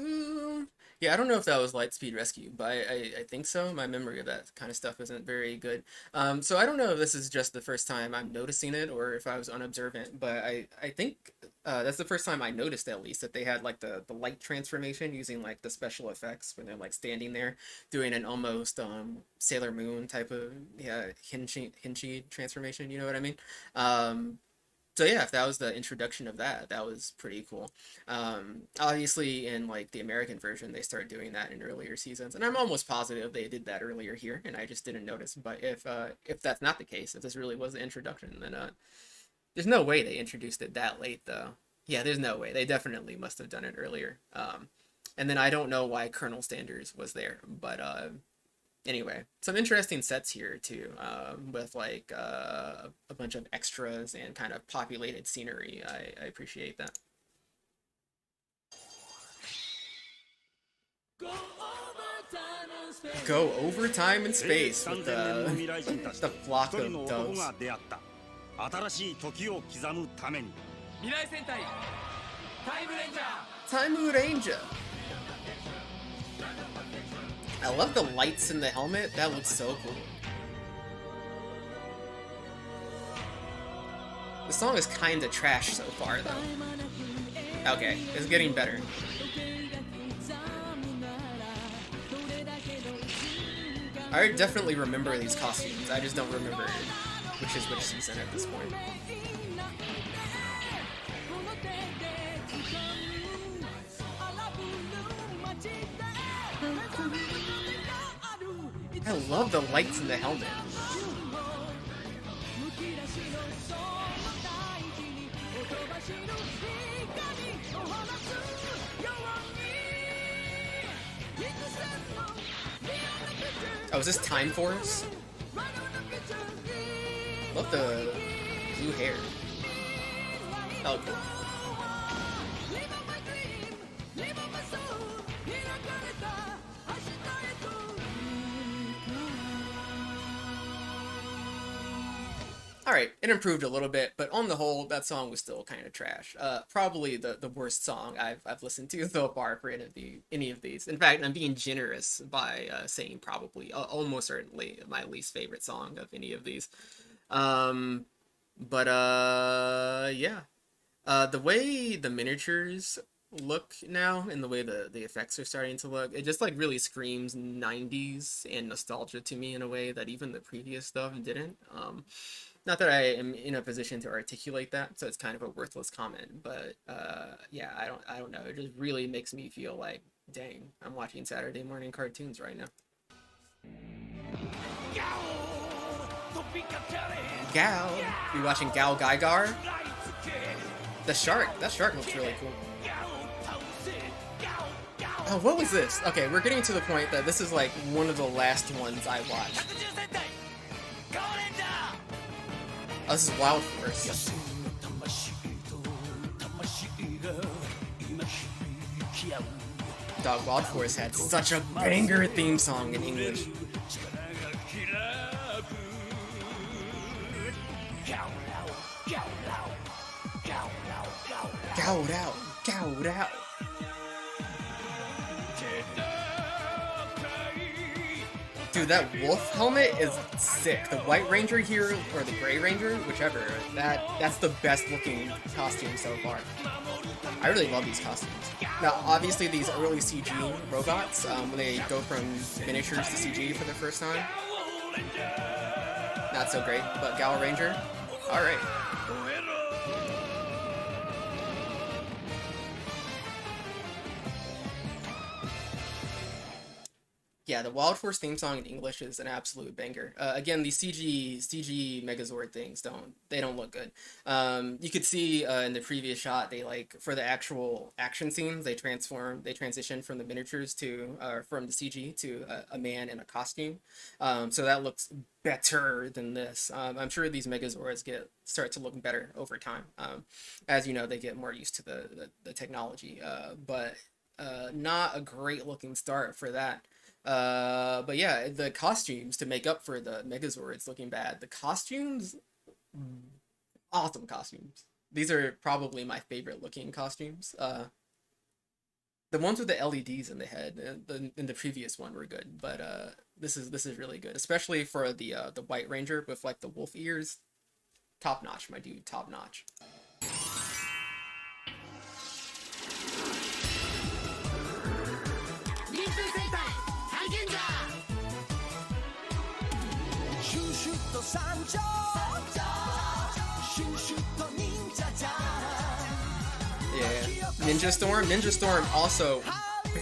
Speaker 1: Yeah, I don't know if that was Lightspeed Rescue, but I think so. My memory of that kind of stuff isn't very good. So I don't know if this is just the first time I'm noticing it or if I was unobservant, but I think that's the first time I noticed at least that they had like the light transformation using like the special effects when they're like standing there doing an almost Sailor Moon type of Hinchi transformation, you know what I mean? So yeah, if that was the introduction of that, that was pretty cool. Obviously, in like the American version, they started doing that in earlier seasons, and I'm almost positive they did that earlier here, and I just didn't notice. But if that's not the case, if this really was the introduction, then there's no way they introduced it that late, though. Yeah, there's no way. They definitely must have done it earlier. And then I don't know why Colonel Sanders was there, but anyway, some interesting sets here too, with like a bunch of extras and kind of populated scenery. I appreciate that. Go over time and space with the flock of doves.
Speaker 3: 新しい時を刻むために未来戦隊タイムレンジャー
Speaker 1: Time Ranger. I love the lights in the helmet. That looks so cool. The song is kinda trash so far, though. Okay, it's getting better. I definitely remember these costumes. I just don't remember which is which season at this point. I love the lights in the helmet. Oh, is this Time Force? Love the blue hair. Oh, cool. Alright, it improved a little bit, but on the whole, that song was still kind of trash. Probably the worst song I've listened to so far for any of these. In fact, I'm being generous by saying probably, almost certainly, my least favorite song of any of these. Um, but yeah. The way the miniatures look now and the way the effects are starting to look, it just like really screams 90s and nostalgia to me in a way that even the previous stuff didn't. Not that I am in a position to articulate that, so it's kind of a worthless comment, but yeah, I don't know. It just really makes me feel like, dang, I'm watching Saturday morning cartoons right now. Gal, you watching Gal Gaigar? That shark looks really cool. Oh, what was this? Okay, we're getting to the point that this is like one of the last ones I watched. Oh, this is Wild Force. Dog, Wild Force had such a banger theme song in English. Gowed out, gowed out. Dude, that wolf helmet is sick. The White Ranger here, or the Gray Ranger, whichever, that's the best looking costume so far. I really love these costumes. Now, obviously these early CG robots, when they go from miniatures to CG for the first time, not so great, but Gal Ranger, alright. Yeah, the Wild Force theme song in English is an absolute banger. Again, these CG Megazord things don't look good. You could see in the previous shot, they like for the actual action scenes, they transition from the miniatures to from the CG to a man in a costume. So that looks better than this. I'm sure these Megazords start to look better over time, as you know they get more used to the technology. But not a great looking start for that. But yeah, the costumes to make up for the Megazords looking bad. The costumes, awesome costumes. These are probably my favorite looking costumes. The ones with the LEDs in the head, in the previous one were good, but this is really good, especially for the White Ranger with like the wolf ears. Top notch, my dude, top notch. Yeah, Ninja Storm. Ninja Storm also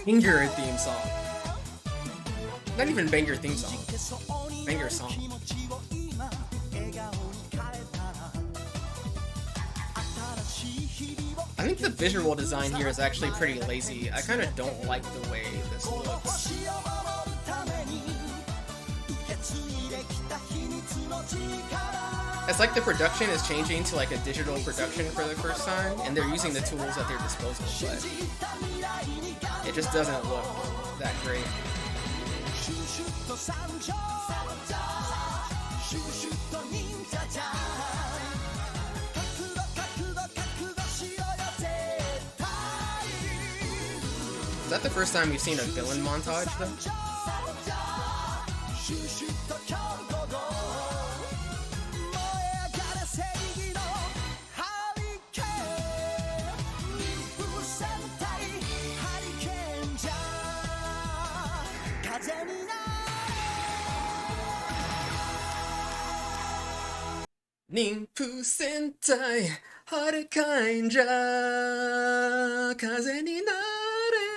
Speaker 1: banger theme song. Not even banger theme song. Banger song. I think the visual design here is actually pretty lazy. I kind of don't like the way this looks. It's like the production is changing to like a digital production for the first time, and they're using the tools at their disposal, but it just doesn't look that great. Is that the first time we've seen a villain montage, though? Ninpu Sentai Harikainja Kaze ni nare.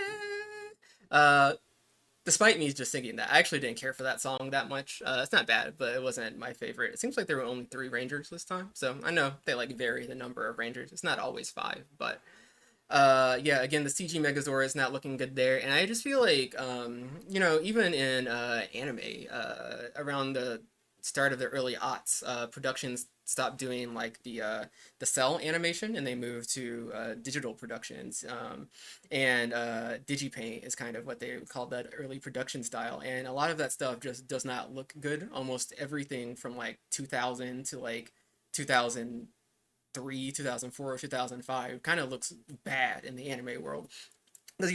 Speaker 1: Despite me just singing that, I actually didn't care for that song that much. It's not bad, but it wasn't my favorite. It seems like there were only 3 Rangers this time, so I know they like vary the number of Rangers. It's not always 5, but Yeah, again, the CG Megazord is not looking good there, and I just feel like, even in anime, around the start of the early aughts, productions stopped doing like the cell animation, and they moved to digital productions. And Digipaint is kind of what they called that early production style, and a lot of that stuff just does not look good. Almost everything from like 2000 to like 2003, 2004, 2005 kind of looks bad in the anime world. Because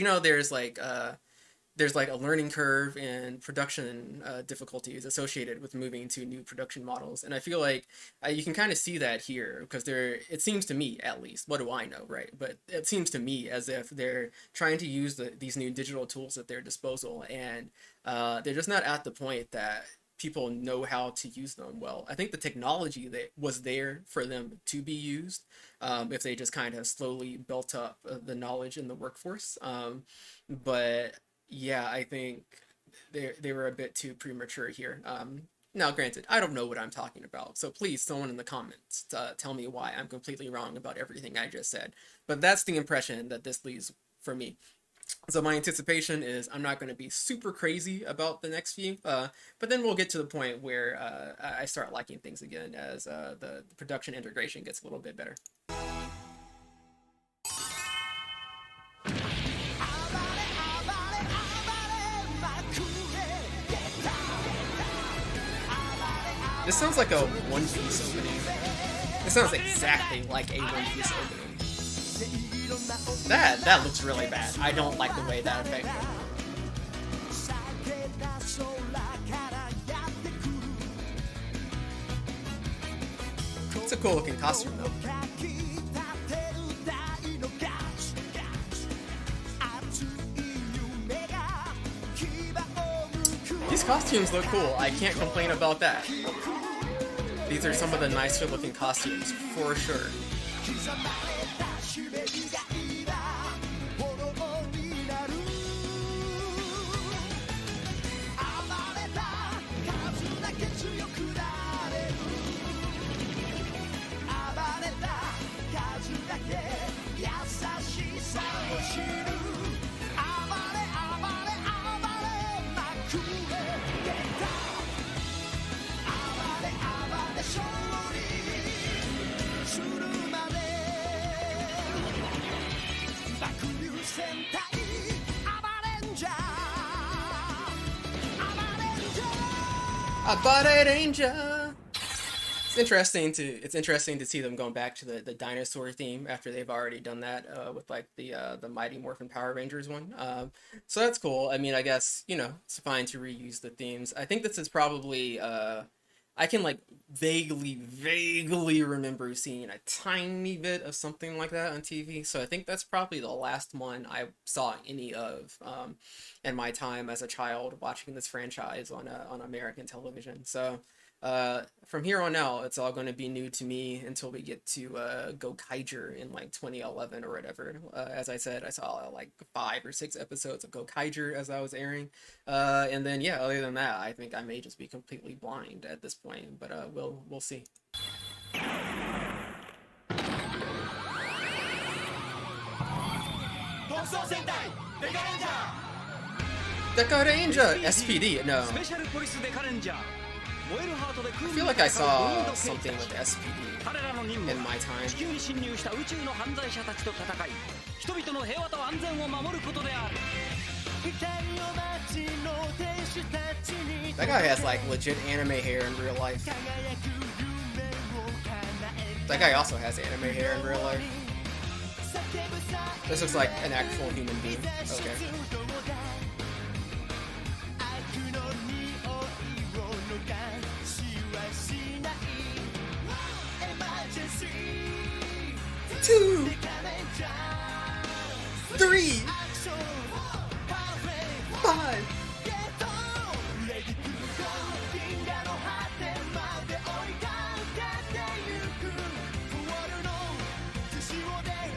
Speaker 1: there's like a learning curve and production difficulties associated with moving to new production models, and I feel like you can kind of see that here, because it seems to me, at least, what do I know, right? But it seems to me as if they're trying to use these new digital tools at their disposal, and they're just not at the point that people know how to use them well. I think the technology that was there for them to be used, if they just kind of slowly built up the knowledge in the workforce. But yeah, I think they were a bit too premature here. Now, granted, I don't know what I'm talking about, so please, someone in the comments tell me why I'm completely wrong about everything I just said. But that's the impression that this leaves for me. So my anticipation is I'm not going to be super crazy about the next few, but then we'll get to the point where I start liking things again as the production integration gets a little bit better. This sounds like a One Piece opening. This sounds exactly like a One Piece opening. That looks really bad. I don't like the way that affects it. It's a cool looking costume though. These costumes look cool. I can't complain about that. These are some of the nicer looking costumes, for sure. Goranger. It's interesting to see them going back to the dinosaur theme after they've already done that with like the Mighty Morphin Power Rangers one. So that's cool. I mean, I guess, it's fine to reuse the themes. I think this is probably I can like vaguely remember seeing a tiny bit of something like that on TV. So I think that's probably the last one I saw any of in my time as a child watching this franchise on American television. So from here on out, it's all going to be new to me until we get to Goranger in like 2011 or whatever. As I said, I saw like 5 or 6 episodes of Goranger as I was airing, and then yeah, other than that, I think I may just be completely blind at this point. But we'll see. Goranger SPD. No. I feel like I saw something with SPD in my time. That guy has like legit anime hair in real life. That guy also has anime hair in real life. This looks like an actual human being. Okay. Two, 3, 5.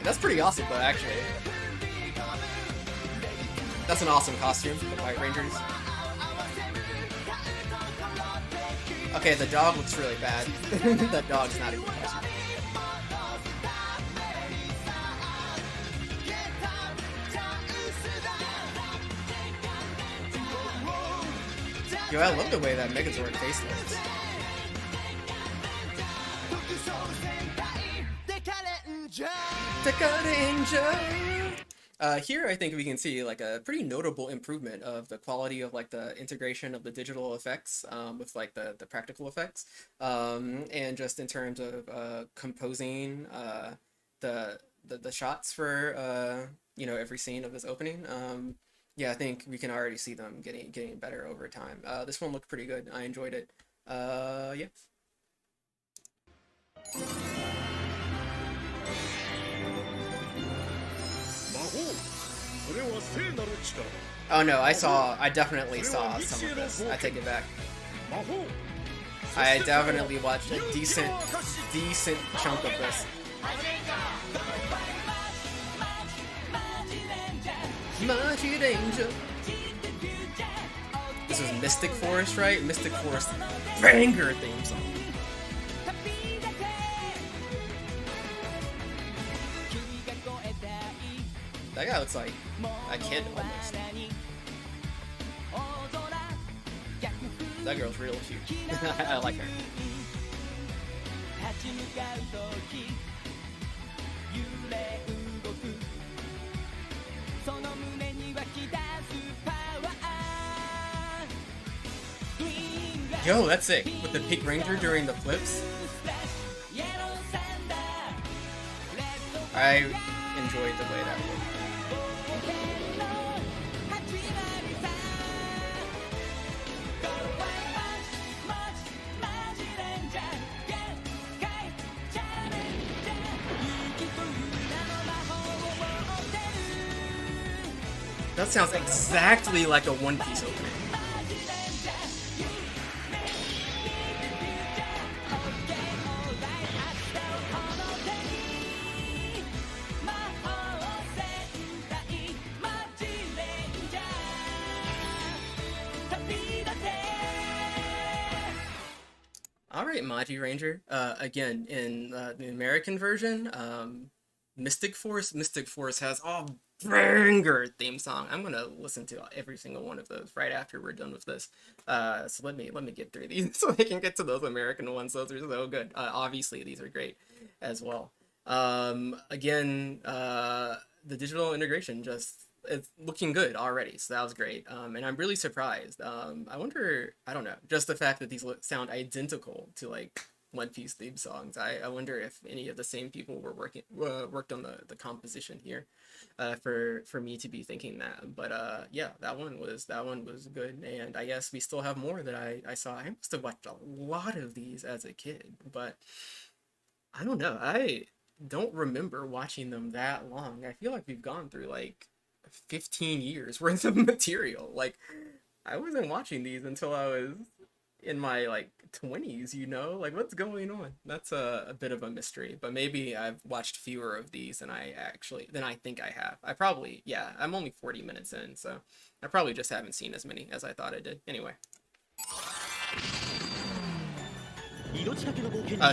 Speaker 1: That's pretty awesome though, actually. That's an awesome costume, the White Rangers. Okay, the dog looks really bad. That dog's not a good costume. Yo, I love the way that Megazord face looks. Here I think we can see like a pretty notable improvement of the quality of like the integration of the digital effects with like the practical effects, and just in terms of composing the shots for you know, every scene of this opening. Yeah, I think we can already see them getting better over time. This one looked pretty good. I enjoyed it. Yeah. Oh no, I definitely saw some of this. I take it back. I definitely watched a decent chunk of this. Ranger. This was Mystic Forest, right? Mystic Forest banger theme song. That guy looks like a kid almost. That girl's real cute. I like her. Yo, that's sick. With the Pink Ranger during the flips. I enjoyed the way that looked. That sounds exactly like a One Piece opening. Alright, Maji Ranger. Again, in the American version, Mystic Force has a banger theme song. I'm gonna listen to every single one of those right after we're done with this. So let me get through these so I can get to those American ones. Those are so good. Obviously, these are great as well. Again, the digital integration it's looking good already, so that was great. And I'm really surprised. I wonder, I don't know, just the fact that these sound identical to like One Piece theme songs. I wonder if any of the same people were worked on the composition here, for me to be thinking that. But yeah, that one was good, and I guess we still have more that I saw. I must have watched a lot of these as a kid, but I don't know. I don't remember watching them that long. I feel like we've gone through like 15 years worth of material. Like, I wasn't watching these until I was in my like 20s, you know? Like, what's going on? That's a bit of a mystery, but maybe I've watched fewer of these than I think I have. I probably, yeah, I'm only 40 minutes in, so I probably just haven't seen as many as I thought I did. Anyway.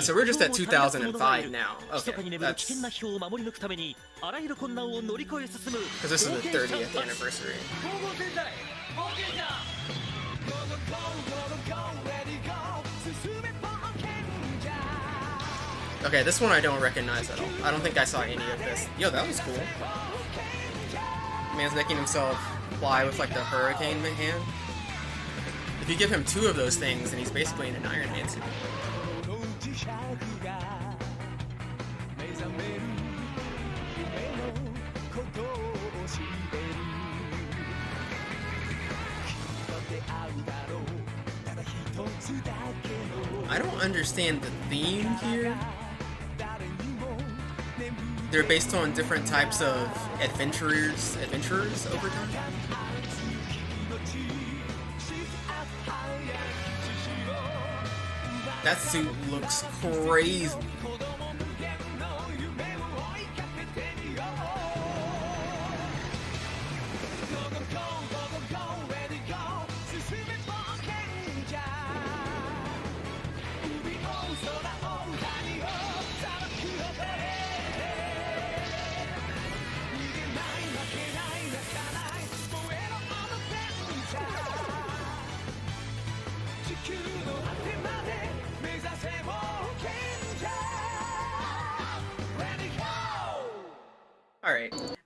Speaker 1: So we're just at 2005 now. Okay, that's because this is the 30th anniversary. Okay, this one I don't recognize at all. I don't think I saw any of this. Yo, that was cool. Man's making himself fly with like the hurricane hand. If you give him 2 of those things, then he's basically in an Iron Man suit. I don't understand the theme here. They're based on different types of adventurers over time. That suit looks crazy.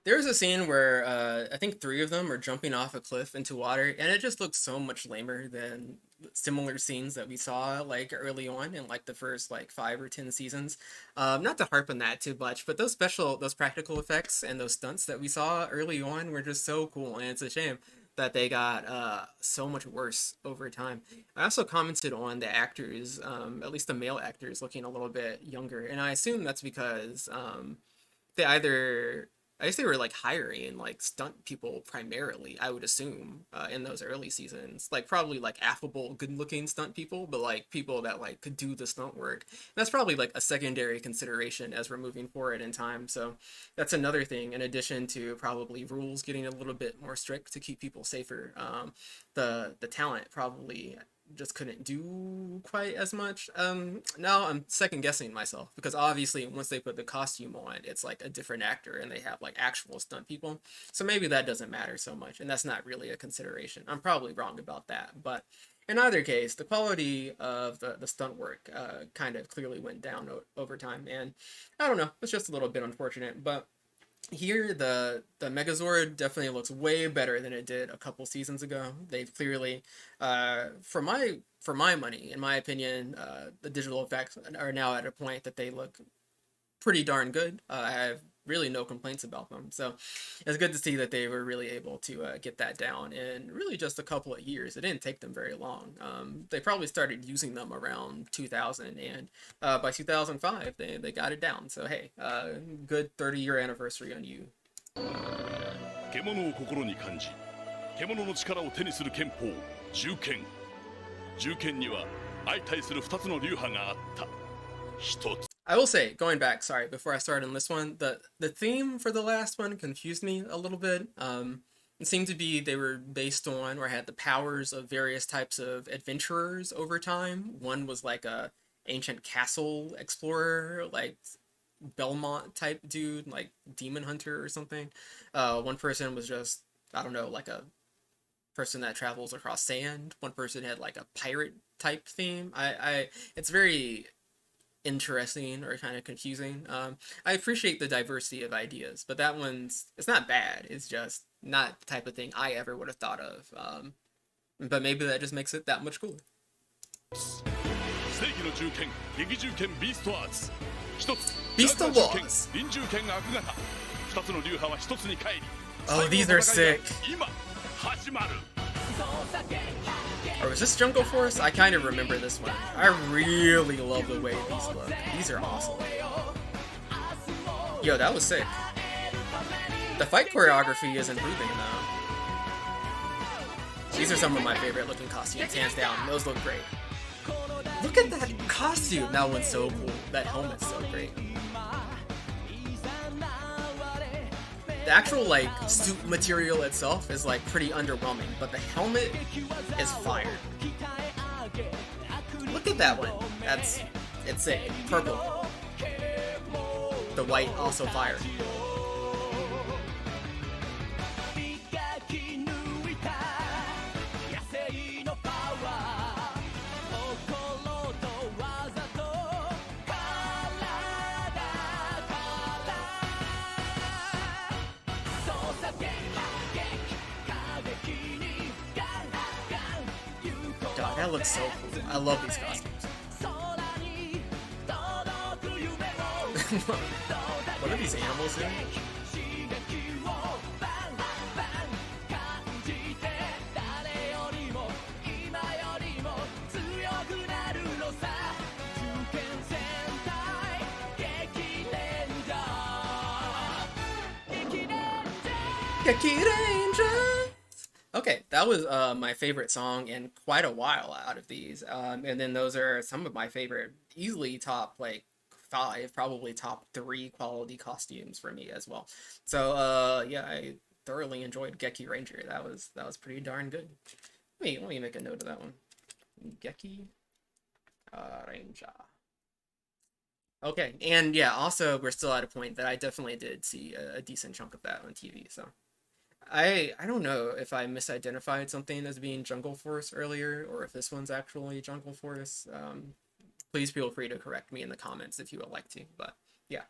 Speaker 1: There's a scene where I think three of them are jumping off a cliff into water, and it just looks so much lamer than similar scenes that we saw like early on in like the first like 5 or 10 seasons. Not to harp on that too much, but those practical effects and those stunts that we saw early on were just so cool, and it's a shame that they got so much worse over time. I also commented on the actors, at least the male actors, looking a little bit younger, and I assume that's because they either I guess they were like hiring like stunt people primarily, I would assume, in those early seasons. Like probably like affable, good-looking stunt people, but like people that like could do the stunt work. And that's probably like a secondary consideration as we're moving forward in time. So that's another thing, in addition to probably rules getting a little bit more strict to keep people safer. The talent probably just couldn't do quite as much. Now I'm second guessing myself because obviously once they put the costume on, it's like a different actor and they have like actual stunt people. So maybe that doesn't matter so much, and that's not really a consideration. I'm probably wrong about that, but in either case, the quality of the stunt work kind of clearly went down over time, and I don't know, it's just a little bit unfortunate, but here the Megazord definitely looks way better than it did a couple seasons ago. They've clearly, for my money, in my opinion, the digital effects are now at a point that they look pretty darn good. I have really no complaints about them. So it's good to see that they were really able to get that down in really just a couple of years. It didn't take them very long. They probably started using them around 2000, and by 2005 they got it down. So hey, good 30-year anniversary on you.
Speaker 2: 獣を心に感じ獣の力を手にする剣法銃剣銃剣には相対する2つの流派があった一つ
Speaker 1: I will say, going back, sorry, before I start on this one, the theme for the last one confused me a little bit. It seemed to be they were based on or had the powers of various types of adventurers over time. One was like a ancient castle explorer, like Belmont type dude, like demon hunter or something. One person was just, I don't know, like a person that travels across sand. One person had like a pirate type theme. It's very interesting or kind of confusing. I appreciate the diversity of ideas, but that it's not bad. It's just not the type of thing I ever would have thought of. But maybe that just makes it that much cooler.
Speaker 2: 正義の銃剣撃銃剣ビーストアーツ一つ
Speaker 1: Beast of
Speaker 2: 銃剣
Speaker 1: Wars.
Speaker 2: 臨銃剣悪型二つの流派は一つに帰り
Speaker 1: Oh, these are sick.
Speaker 2: 今始まる
Speaker 1: Or was this Jungle Force? I kind of remember this one. I really love the way these look. These are awesome. Yo, that was sick. The fight choreography is improving though. These are some of my favorite looking costumes, hands down. Those look great. Look at that costume! That one's so cool. That helmet's so great. The actual like suit material itself is like pretty underwhelming, but the helmet is fire. Look at that one. It's sick. Purple. The white also fire. God, that looks so cool. I love these costumes. What are these animals doing? Kirameiger. Okay, that was my favorite song in quite a while out of these. And then those are some of my favorite, easily top like 5, probably top 3 quality costumes for me as well. So yeah, I thoroughly enjoyed Kirameiger. That was pretty darn good. Let me make a note of that one. Ranger. Okay, and yeah, also we're still at a point that I definitely did see a decent chunk of that on TV. So I don't know if I misidentified something as being Jungle Force earlier, or if this one's actually Jungle Force. Please feel free to correct me in the comments if you would like to. But yeah.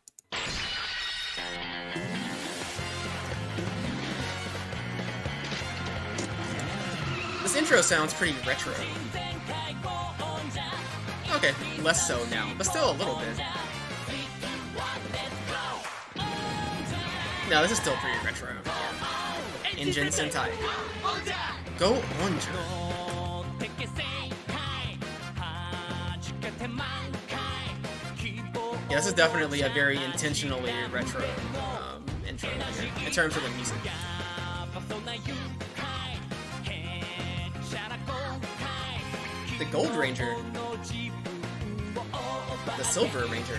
Speaker 1: This intro sounds pretty retro. Okay, less so now, but still a little bit. No, this is still pretty retro. Engine Sentai. Go Goranger. Yeah, this is definitely a very intentionally retro intro here, in terms of the music. The Gold Ranger. The Silver Ranger.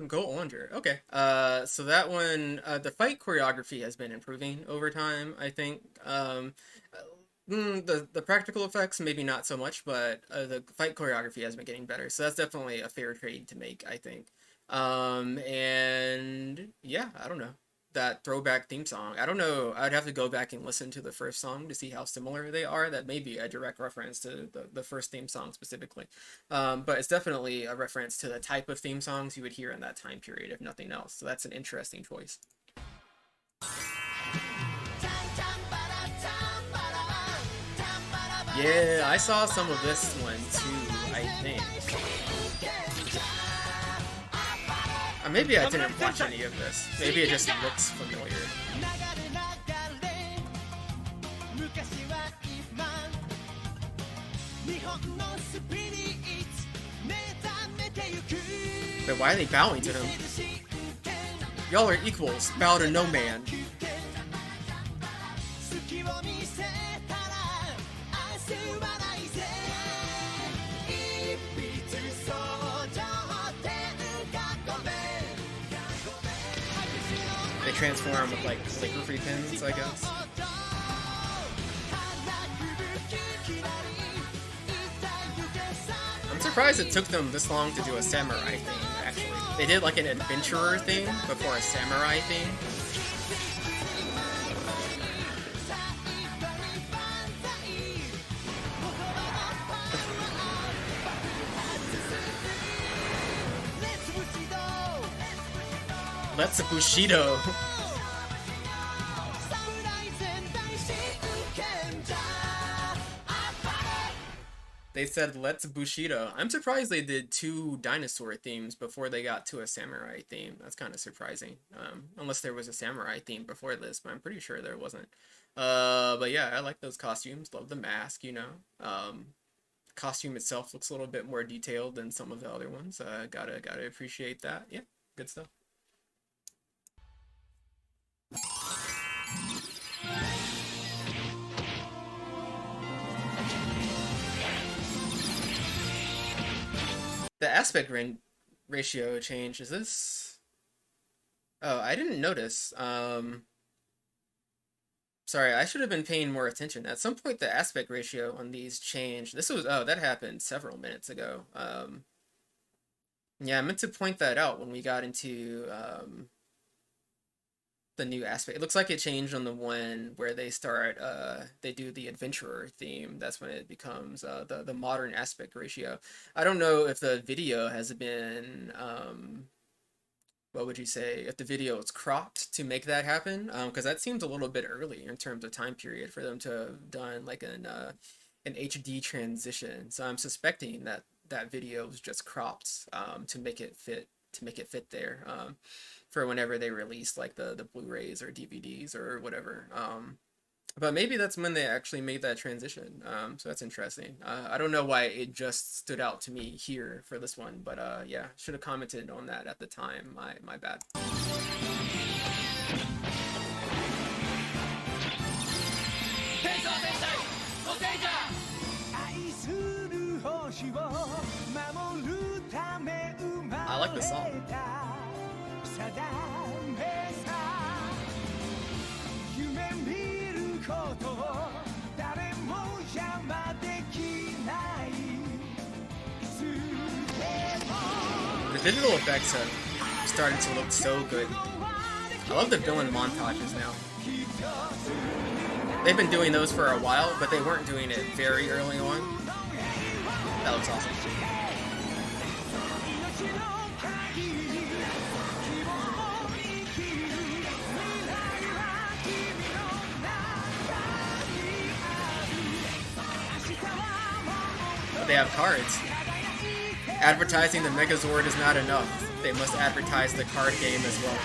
Speaker 1: Go Goranger. Okay. So that one, the fight choreography has been improving over time, I think. The practical effects maybe not so much, but the fight choreography has been getting better. So that's definitely a fair trade to make, I think. And yeah, I don't know. That throwback theme song. I don't know. I'd have to go back and listen to the first song to see how similar they are. That may be a direct reference to the first theme song specifically. But it's definitely a reference to the type of theme songs you would hear in that time period, if nothing else. So that's an interesting choice. Yeah, I saw some of this one too, I think. Or maybe I didn't watch any of this. Maybe it just looks familiar. But why are they bowing to him? Y'all are equals, bow to no man. They transform with like calligraphy pins, I guess. I'm surprised it took them this long to do a samurai theme, actually. They did like an adventurer theme before a samurai theme. Let's Bushido. They said let's Bushido. I'm surprised they did 2 dinosaur themes before they got to a samurai theme. That's kind of surprising. Unless there was a samurai theme before this, but I'm pretty sure there wasn't. But yeah, I like those costumes. Love the mask, you know. Costume itself looks a little bit more detailed than some of the other ones. Gotta appreciate that. Yeah, good stuff. The aspect ratio change, is this? Oh, I didn't notice. Sorry, I should have been paying more attention. At some point, the aspect ratio on these changed. This was, oh, that happened several minutes ago. Yeah, I meant to point that out when we got into, the new aspect. It looks like it changed on the one where they start, they do the adventurer theme. That's when it becomes the modern aspect ratio. I don't know if the video has been, what would you say, if the video is cropped to make that happen, because that seems a little bit early in terms of time period for them to have done like an HD transition. So I'm suspecting that that video was just cropped to make it fit there. For whenever they release like the Blu-rays or DVDs or whatever. But maybe that's when they actually made that transition. So that's interesting. I don't know why it just stood out to me here for this one, but yeah, should have commented on that at the time. My bad. I like the song.
Speaker 3: ちゃダメさ夢見ることを誰も邪魔できないいつでも
Speaker 1: The visual effects have started to look so good. I love the villain montages now. They've been doing those for a while, but they weren't doing it very early on. That looks awesome. But they have cards. Advertising the Megazord is not enough. They must advertise the card game as well.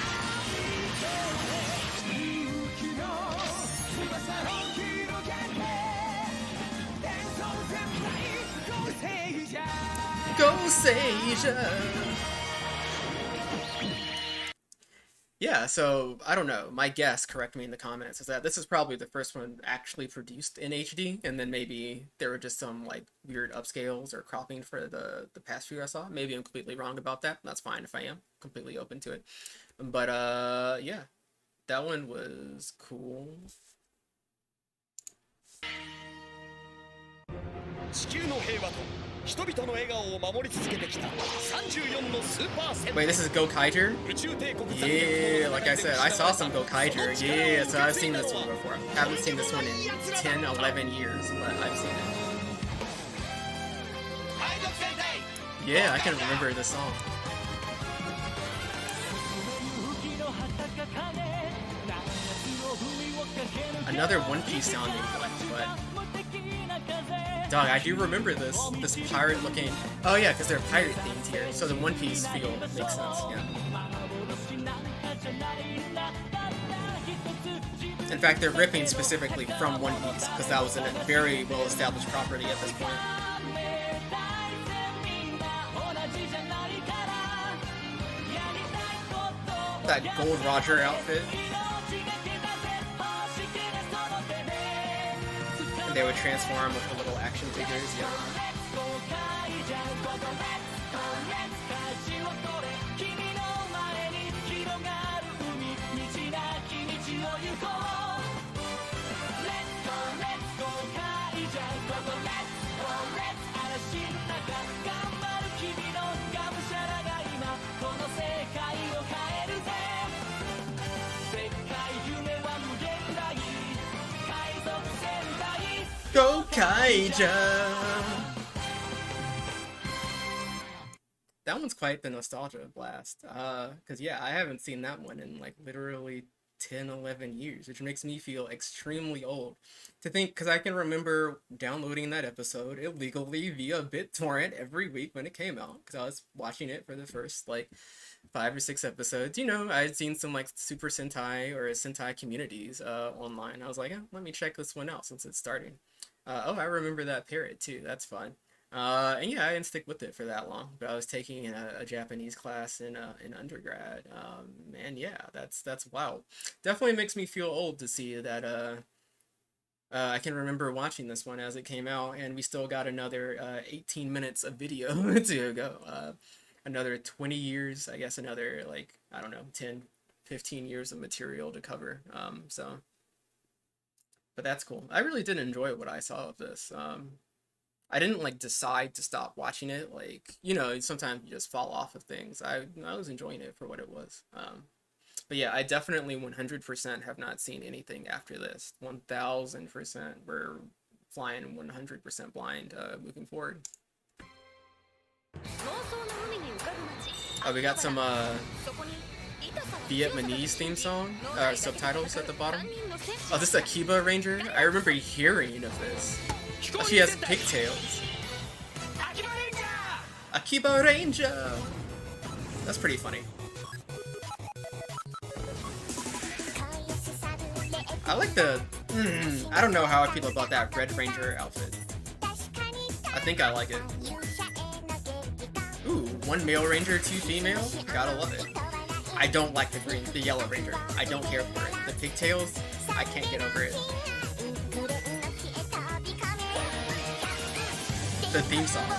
Speaker 1: Go Seija! Yeah, so, I don't know. My guess, correct me in the comments, is that this is probably the first one actually produced in HD, and then maybe there were just some, like, weird upscales or cropping for the past few I saw. Maybe I'm completely wrong about that. That's fine if I am. Completely open to it. But, yeah. That one was cool. Wait, this is Goranger? Yeah, like I said, I saw some Goranger. Yeah, so I've seen this one before. Haven't seen this one in 10, 11 years, but I've seen it. Yeah, I can remember this song. Another One Piece sounding one, but... Dog, I do remember this pirate looking... Oh yeah, because they're pirate themed here, so the One Piece feel makes sense, yeah. In fact, they're ripping specifically from One Piece, because that was a very well-established property at this point. That Gold Roger outfit. And they would transform with the little action figures, yeah. Goranger! That one's quite the nostalgia blast. Because yeah, I haven't seen that one in like literally 10, 11 years, which makes me feel extremely old. To think, because I can remember downloading that episode illegally via BitTorrent every week when it came out, because I was watching it for the first like 5 or 6 episodes. You know, I had seen some like Super Sentai or Sentai communities online. I was like, oh, let me check this one out since it's starting. Oh, I remember that parrot too. That's fun. And yeah, I didn't stick with it for that long, but I was taking a Japanese class in undergrad. And yeah, that's wild. Definitely makes me feel old to see that. I can remember watching this one as it came out, and we still got another 18 minutes of video to go. Another 20 years, I guess. Another like I don't know, 10, 15 years of material to cover. But that's cool. I really did enjoy what I saw of this. I didn't like decide to stop watching it. Like, you know, sometimes you just fall off of things. I was enjoying it for what it was. But yeah, I definitely 100% have not seen anything after this. 1000%. We're flying 100% blind moving forward. Oh, we got some Vietnamese theme song subtitles at the bottom. Oh, this is Akiba Ranger? I remember hearing of this. Oh, she has pigtails. Akiba Ranger! That's pretty funny. I like the... I don't know how I feel about that Red Ranger outfit. I think I like it. Ooh, 1 male ranger, 2 female? Gotta love it. I don't like the yellow ranger. I don't care for it. The pigtails, I can't get over it. The theme song.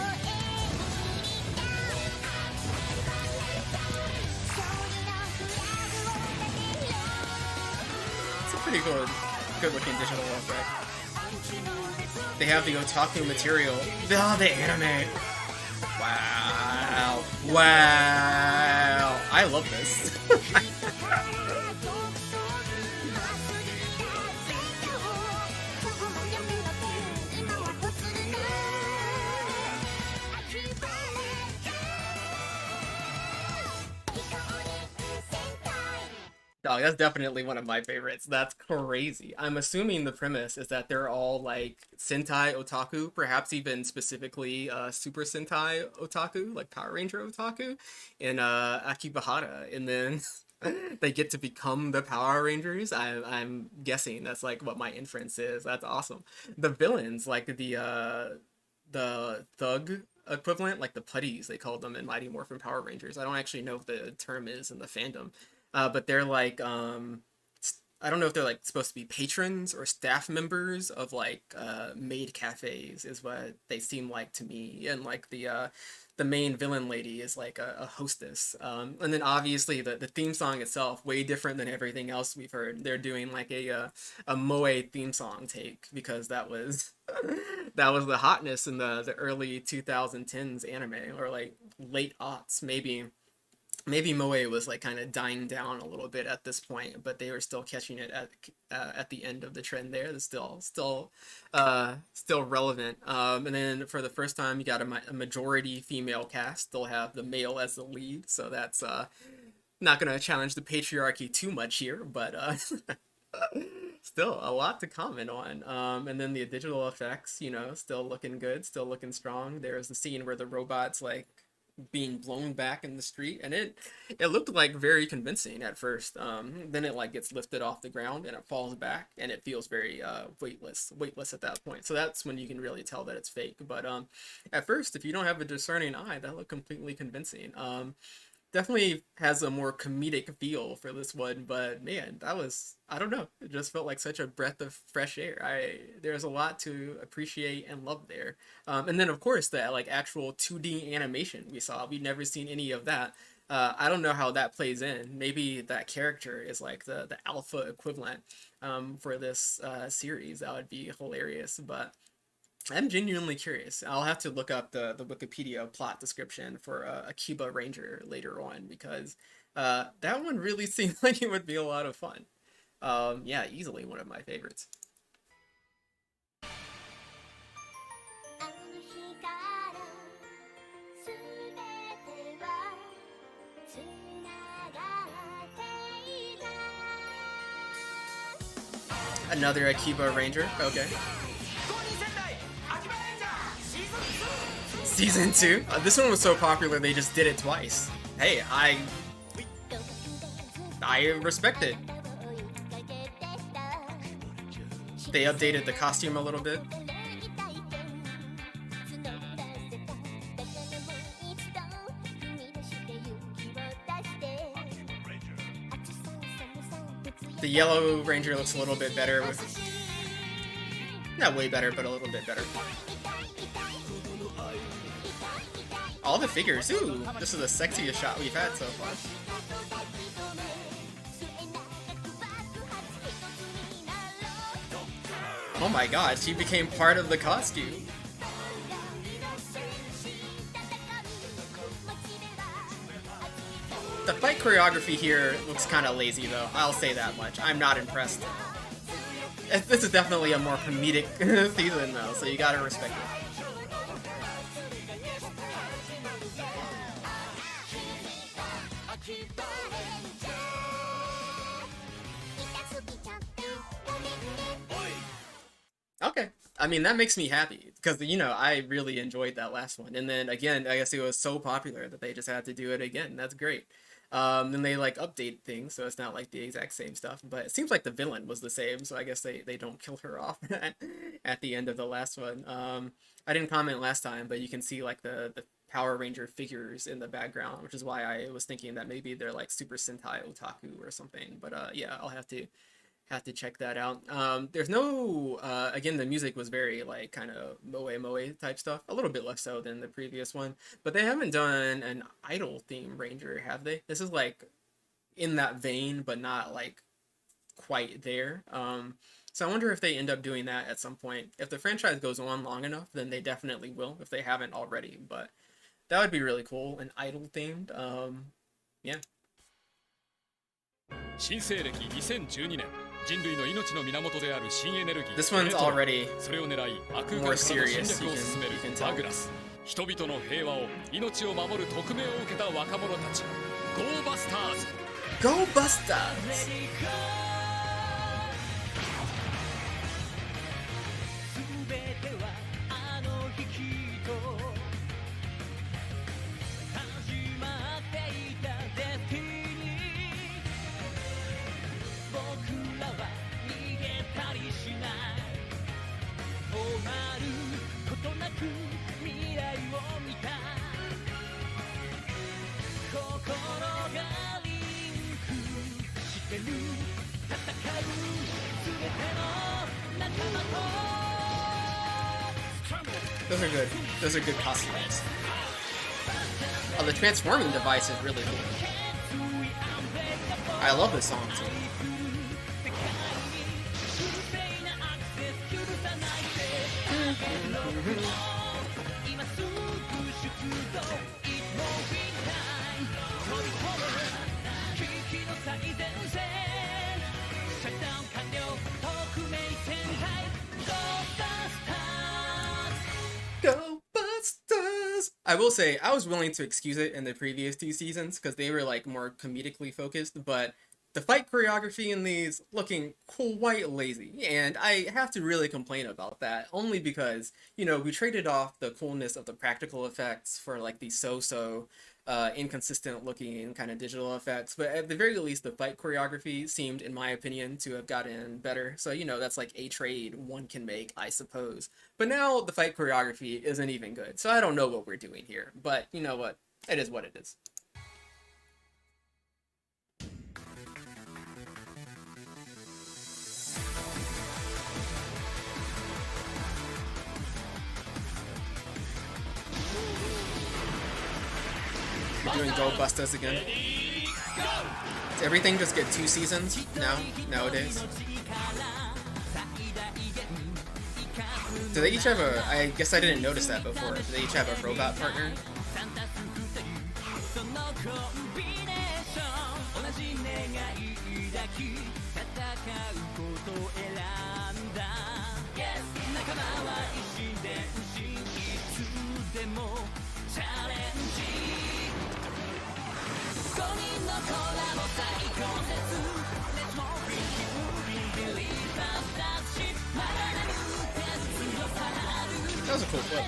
Speaker 1: pretty good, good looking digital effect. They have the otaku material. Oh, the anime. Wow. Wow. I love this. Dog, that's definitely one of my favorites. That's crazy. I'm assuming the premise is that they're all like Sentai otaku, perhaps even specifically Super Sentai otaku, like Power Ranger otaku, in Akibahara, and then they get to become the Power Rangers. I'm guessing that's like what my inference is. That's awesome. The villains, like the thug equivalent, like the putties, they called them in Mighty Morphin Power Rangers. I don't actually know what the term is in the fandom, but they're like I don't know if they're like supposed to be patrons or staff members of like maid cafes is what they seem like to me, and like the main villain lady is like a hostess, and then obviously the theme song itself way different than everything else we've heard. They're doing like a moe theme song take because that was that was the hotness in the early 2010s anime, or like late aughts maybe. Maybe moe was like kind of dying down a little bit at this point, but they were still catching it at the end of the trend there. It's still relevant. And then for the first time, you got a majority female cast. They'll have the male as the lead, so that's not gonna challenge the patriarchy too much here, but still a lot to comment on. And then the digital effects, you know, still looking good, still looking strong. There's the scene where the robot's like being blown back in the street, and it looked like very convincing at first. Then it like gets lifted off the ground and it falls back, and it feels very weightless at that point. So that's when you can really tell that it's fake. But at first, if you don't have a discerning eye, that looked completely convincing. Definitely has a more comedic feel for this one, but man, that was, I don't know, it just felt like such a breath of fresh air. There's a lot to appreciate and love there. And then of course that like actual 2D animation we saw, we'd never seen any of that. I don't know how that plays in. Maybe that character is like the alpha equivalent for this series. That would be hilarious, but I'm genuinely curious. I'll have to look up the Wikipedia plot description for Akiba Ranger later on, because that one really seemed like it would be a lot of fun. Yeah, easily one of my favorites. Another Akiba Ranger. Okay. Season 2? This one was so popular they just did it twice. Hey, I respect it. They updated the costume a little bit. The yellow ranger looks a little bit better with, not way better, but a little bit better. All the figures, ooh, this is the sexiest shot we've had so far. Oh my god, she became part of the costume. The fight choreography here looks kind of lazy though, I'll say that much. I'm not impressed. This is definitely a more comedic season though, so you gotta respect it. Okay. I mean, that makes me happy because, you know, I really enjoyed that last one. And then again, I guess it was so popular that they just had to do it again. That's great. Then they like update things, so it's not like the exact same stuff. But it seems like the villain was the same, so I guess they don't kill her off at the end of the last one. I didn't comment last time, but you can see like the Power Ranger figures in the background, which is why I was thinking that maybe they're like Super Sentai Otaku or something. But yeah, I'll have to check that out. There's no again, the music was very like kind of moe type stuff, a little bit less so than the previous one, but they haven't done an idol theme ranger, have they? This is like in that vein, but not like quite there. So I wonder if they end up doing that at some point. If the franchise goes on long enough, then they definitely will, if they haven't already. But that would be really cool, and idol themed. Yeah.
Speaker 7: 新西暦2012年人類の命の源である新エネルギー
Speaker 1: This one's already
Speaker 7: それを狙い悪空
Speaker 1: more
Speaker 7: 間からの侵
Speaker 1: serious.
Speaker 7: 略を進める
Speaker 1: You can tell.
Speaker 7: バグラス人々の平和を命を守る匿名を受けた若者たちゴーバスターズ
Speaker 1: Go Busters!
Speaker 3: 全てはあの日きっと始まっていたデスティニー僕らは逃げたりしない止まることなく未来を見た心がリンクしてる戦う全ての仲間と
Speaker 1: Those are good. Those are good costumes. Oh, the transforming device is really cool. I love this song too. Go Busters! I will say, I was willing to excuse it in the previous two seasons because they were like more comedically focused, but the fight choreography in these looking quite lazy, and I have to really complain about that, only because, you know, we traded off the coolness of the practical effects for like the so-so inconsistent looking kind of digital effects, but at the very least the fight choreography seemed, in my opinion, to have gotten better. So, you know, that's like a trade one can make, I suppose. But now the fight choreography isn't even good, so I don't know what we're doing here, but you know what, it is what it is. We're doing Go Busters again. Does everything just get 2 seasons now, nowadays? Do they each have a... I guess I didn't notice that before. Do they each have a robot partner? That was a cool flip.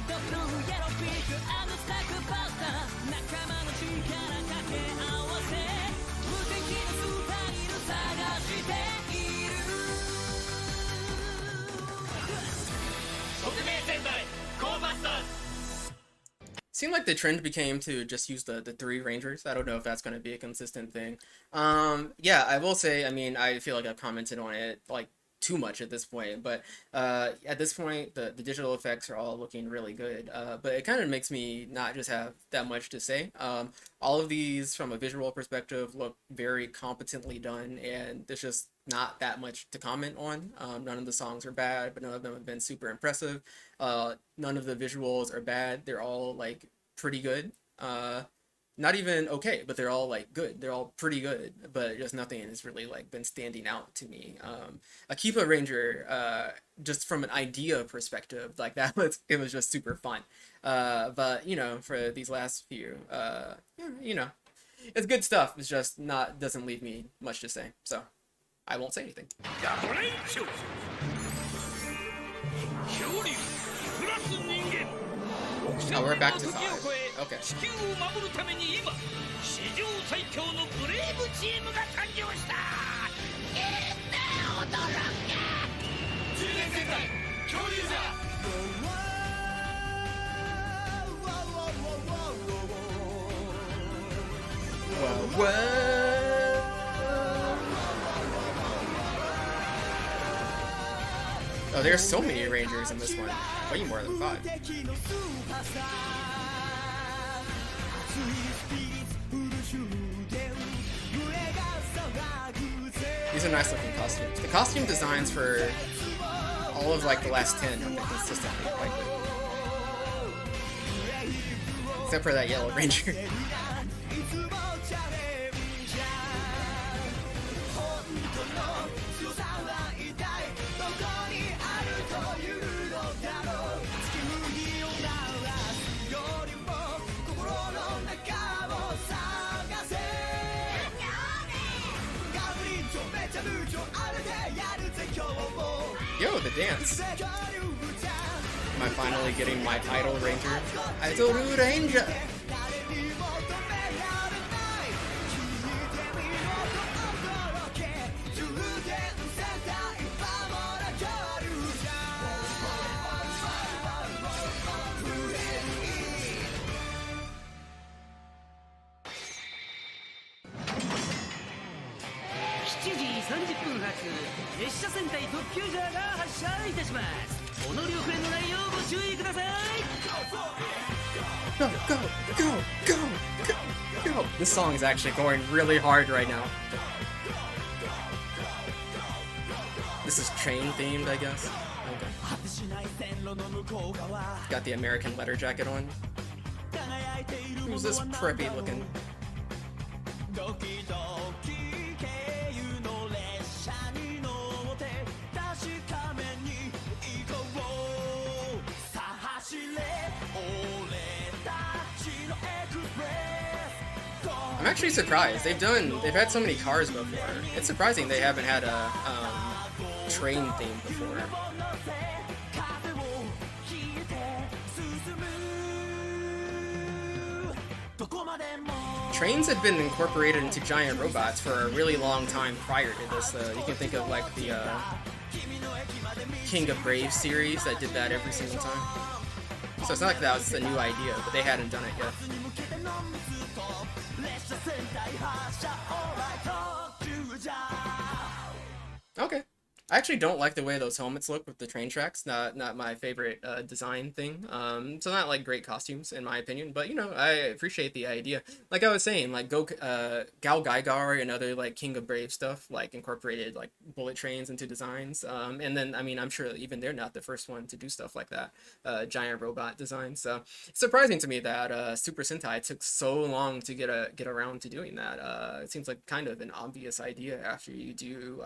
Speaker 1: Seemed like the trend became to just use the 3 Rangers. I don't know if that's going to be a consistent thing. Yeah, I will say, I mean, I feel like I've commented on it, like, too much at this point, but at this point the digital effects are all looking really good, but it kind of makes me not just have that much to say. All of these from a visual perspective look very competently done, and there's just not that much to comment on. None of the songs are bad, but none of them have been super impressive. None of the visuals are bad. They're all like pretty good. Not even okay, but they're all like good. They're all pretty good, but just nothing has really like been standing out to me. Akiba Ranger, just from an idea perspective, like it was just super fun. But you know, for these last few, yeah, you know, it's good stuff. It's just doesn't leave me much to say. So I won't say anything. Oh, we're back to 5. Okay.
Speaker 3: 地球を守るために今史上最強のブレイブチームが誕生した驚け10年戦隊恐竜じゃ
Speaker 1: Oh, there's so many Rangers in this one. Way more than 5. These are nice looking costumes. The costume designs for all of like the last 10 have been consistently quite good. Except for that yellow ranger. Yo, the dance. Am I finally getting my idol ranger? Idol ranger! Go, go, go, go, go, go! This song is actually going really hard right now. This is train themed, I guess. Okay. Got the American letter jacket on. Who's this preppy looking? I'm actually surprised. They've had so many cars before. It's surprising they haven't had a train theme before. Trains had been incorporated into giant robots for a really long time prior to this. You can think of like the King of Brave series that did that every single time. So it's not like that was a new idea, but they hadn't done it yet. Okay. I actually don't like the way those helmets look with the train tracks. Not my favorite design thing. So not like great costumes in my opinion, but you know, I appreciate the idea. Like I was saying, like Gal Gaigar and other like King of Brave stuff like incorporated like bullet trains into designs. And then I mean, I'm sure even they're not the first one to do stuff like that. Giant robot design. So it's surprising to me that Super Sentai took so long to get around to doing that. It seems like kind of an obvious idea after you do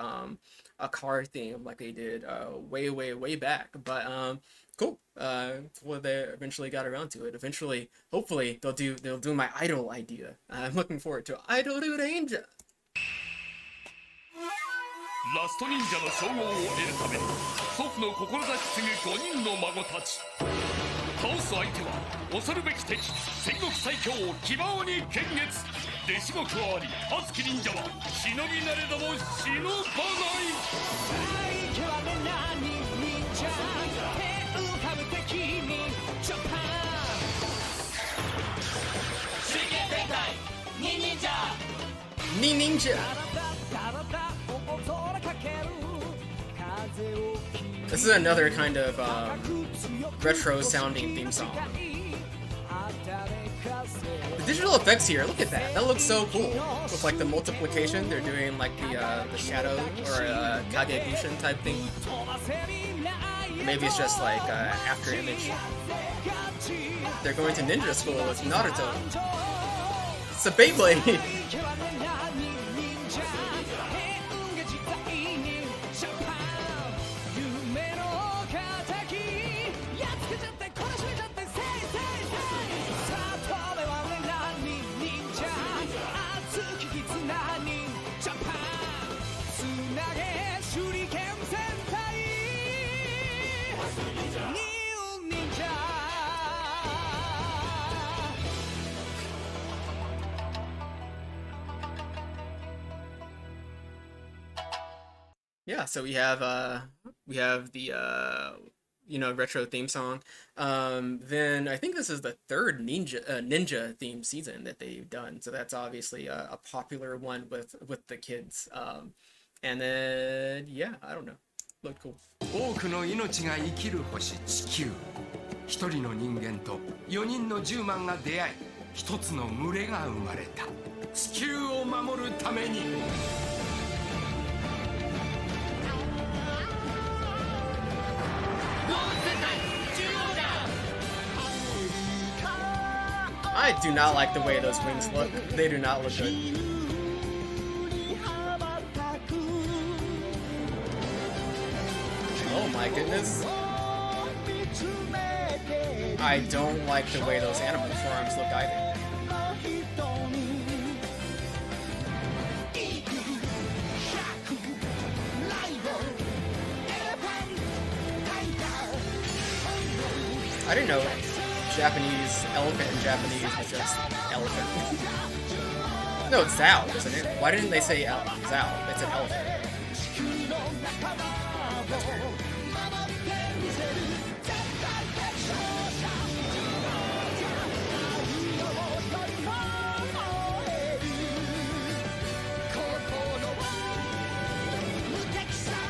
Speaker 1: a car theme like they did way back, but cool. Well, they eventually got around to it. Eventually, hopefully, they'll do my idol idea. I'm looking forward to Idol Ranger.
Speaker 7: ラスト忍者の称号を得るため祖父の志継ぐ5人の孫たち倒す相手は恐るべき敵戦国最強騎馬鬼剣月弟子も加わり熱き忍者は忍びなれども忍ばない最強は何忍者手浮かぶ敵にジャパン水源戦隊忍者
Speaker 1: 忍者 This is another kind of retro-sounding theme song. The digital effects here, look at that. That looks so cool. With like the multiplication, they're doing like the shadow or Kagebushin type thing. Maybe it's just like after image. They're going to ninja school with Naruto. It's a Beyblade. Yeah, so we have the you know, retro theme song. Then I think this is the third ninja theme season that they've done. So that's obviously a popular one with the kids. And then yeah, I don't know. Looked cool.
Speaker 3: 多くの命が生きる星地球一人の人間と4人の10万が出会い一つの群れが生まれた地球を守るために
Speaker 1: I do not like the way those wings look. They do not look good. Oh my goodness. I don't like the way those animal forms look either. I didn't know Japanese elephant in Japanese was just elephant. No, it's Zao, isn't it? Why didn't they say Zao? It's an elephant. That's weird.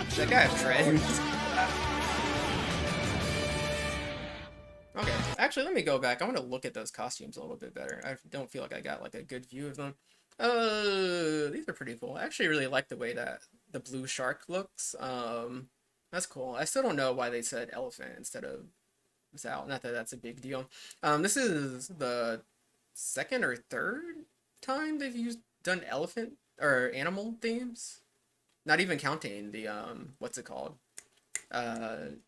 Speaker 1: Does that guy have dreads? Okay, actually, let me go back. I want to look at those costumes a little bit better. I don't feel like I got like a good view of them. These are pretty cool. I actually really like the way that the blue shark looks. That's cool. I still don't know why they said elephant instead of Zao. Not that that's a big deal. This is the second or third time they've done elephant or animal themes. Not even counting the what's it called?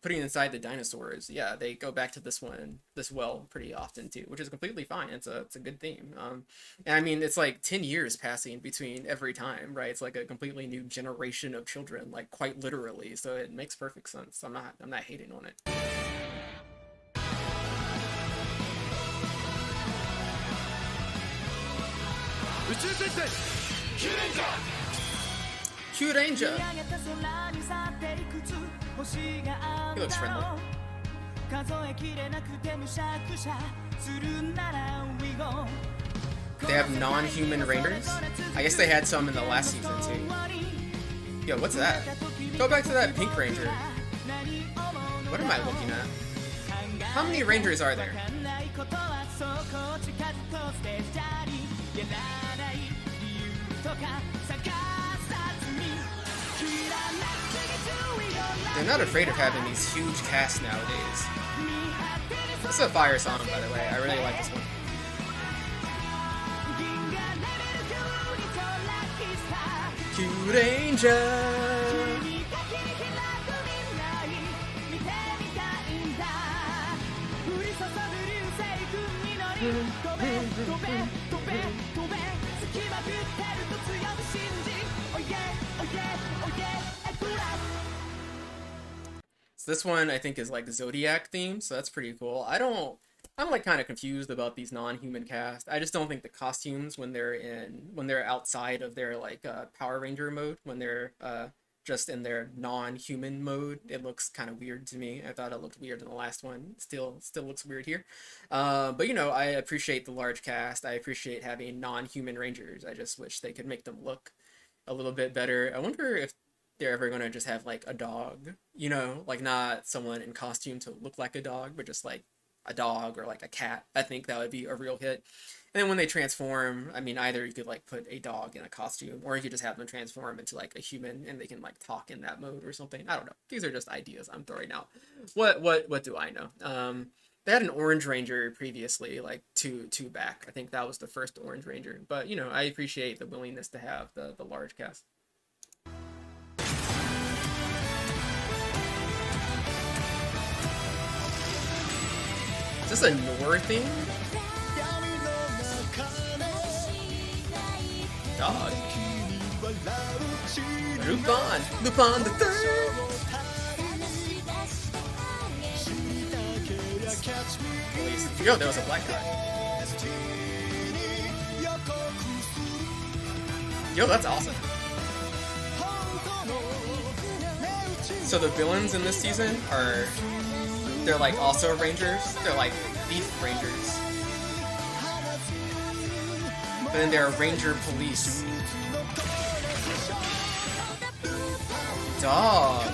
Speaker 1: Putting inside the dinosaurs. Yeah, they go back to this well pretty often too, which is completely fine. It's a good theme. And I mean, it's like 10 years passing between every time, right? It's like a completely new generation of children, like quite literally. So it makes perfect sense. I'm not hating on it. Goranger! He looks friendly. They have non-human rangers? I guess they had some in the last season too. Yo, what's that? Go back to that pink ranger. What am I looking at? How many rangers are there? They're not afraid of having these huge casts nowadays. This is a fire song, by the way. I really like this one. Goranger! So this one I think is like Zodiac themed, so that's pretty cool. I'm like kind of confused about these non-human cast. I just don't think the costumes when they're outside of their like Power Ranger mode, when they're just in their non-human mode, it looks kind of weird to me. I thought it looked weird in the last one. Still looks weird here. But you know, I appreciate the large cast. I appreciate having non-human rangers. I just wish they could make them look a little bit better. I wonder if they're ever gonna just have like a dog, you know, like not someone in costume to look like a dog, but just like a dog or like a cat. I think that would be a real hit. And then when they transform, I mean, either you could like put a dog in a costume, or you could just have them transform into like a human and they can like talk in that mode or something. I don't know. These are just ideas I'm throwing out. What do I know? They had an Orange Ranger previously, like two back. I think that was the first Orange Ranger. But you know, I appreciate the willingness to have the large cast. Is this a Noir thing? Dog. Lupin the Third. Yo, there was a black guy. Yo, that's awesome. So the villains in this season they're like also rangers. They're like thief rangers. But then there are ranger police. Dog.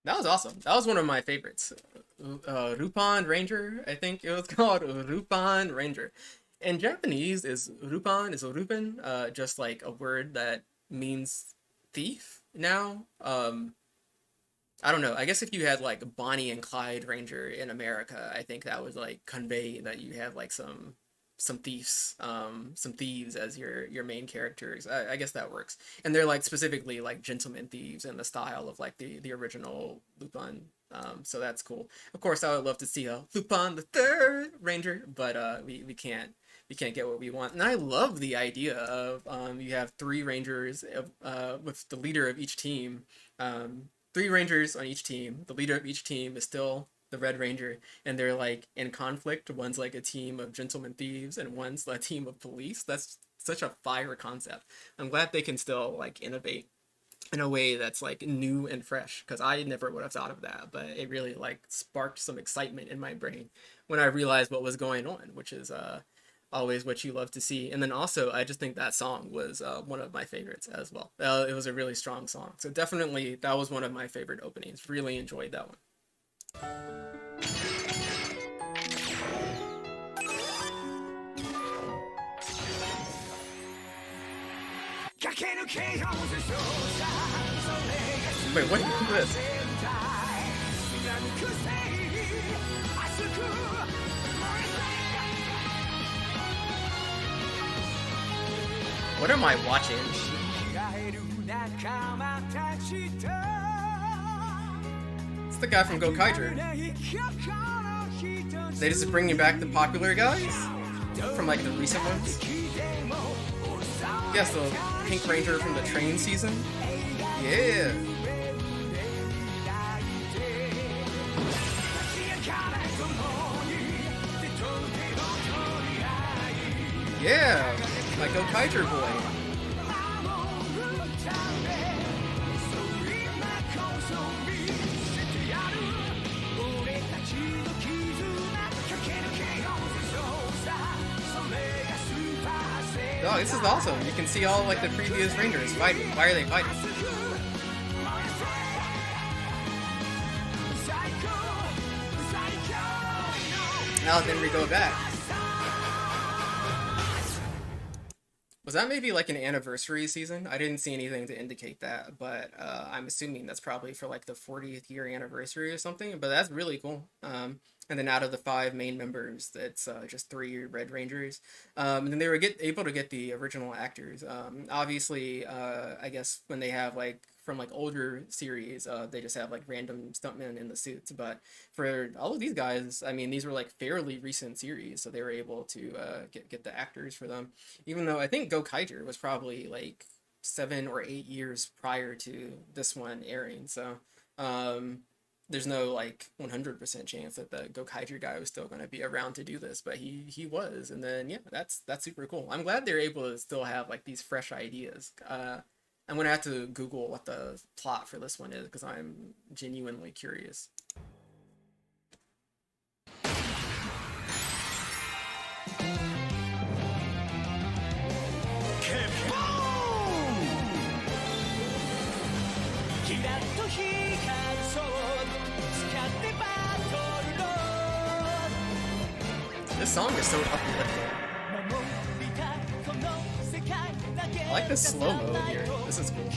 Speaker 1: That was awesome. That was one of my favorites. Rupan Ranger, I think it was called Rupan Ranger. In Japanese, is Rupan is Rupen, just like a word that means thief now. I don't know. I guess if you had like Bonnie and Clyde Ranger in America, I think that would like convey that you have like some thieves as your main characters. I guess that works, and they're like specifically like gentleman thieves in the style of like the original Lupin. So that's cool. Of course, I would love to see a Lupin the Third Ranger, but we can't get what we want. And I love the idea of you have three Rangers with the leader of each team. Three Rangers on each team. The leader of each team is still the Red Ranger, and they're like in conflict. One's like a team of gentlemen thieves, and one's a team of police. That's such a fire concept. I'm glad they can still like innovate in a way that's like new and fresh, because I never would have thought of that, but it really like sparked some excitement in my brain when I realized what was going on, which is always what you love to see. And then also, I just think that song was one of my favorites as well. It was a really strong song. So definitely, that was one of my favorite openings. Really enjoyed that one.
Speaker 3: 駆け抜けようぜ勝者それが
Speaker 1: Wait, what is this?
Speaker 3: 貫く正義熱く燃え
Speaker 1: What am I watching?
Speaker 3: てる仲間たちと
Speaker 1: It's the guy from Goranger. They just bringing back the popular guys from like the recent ones. Yes, the Pink Ranger from the train season. Yeah. Yeah, my Goranger boy. Oh, this is awesome. You can see all like the previous Rangers fighting. Why are they fighting? Now then we go back. Was that maybe like an anniversary season? I didn't see anything to indicate that, but I'm assuming that's probably for like the 40th year anniversary or something, but that's really cool. And then out of the 5 main members, that's just 3 Red Rangers. And then they were able to get the original actors. Obviously, I guess when they have like from like older series, they just have like random stuntmen in the suits. But for all of these guys, I mean, these were like fairly recent series, so they were able to get the actors for them. Even though I think Goranger was probably like 7 or 8 years prior to this one airing, so there's no like 100% chance that the Goranger guy was still going to be around to do this, but he was. And then yeah, that's super cool. I'm glad they're able to still have like these fresh ideas. I'm gonna have to Google what the plot for this one is, because I'm genuinely curious. This song is so uplifting. I like the slow-mo here. This is cool.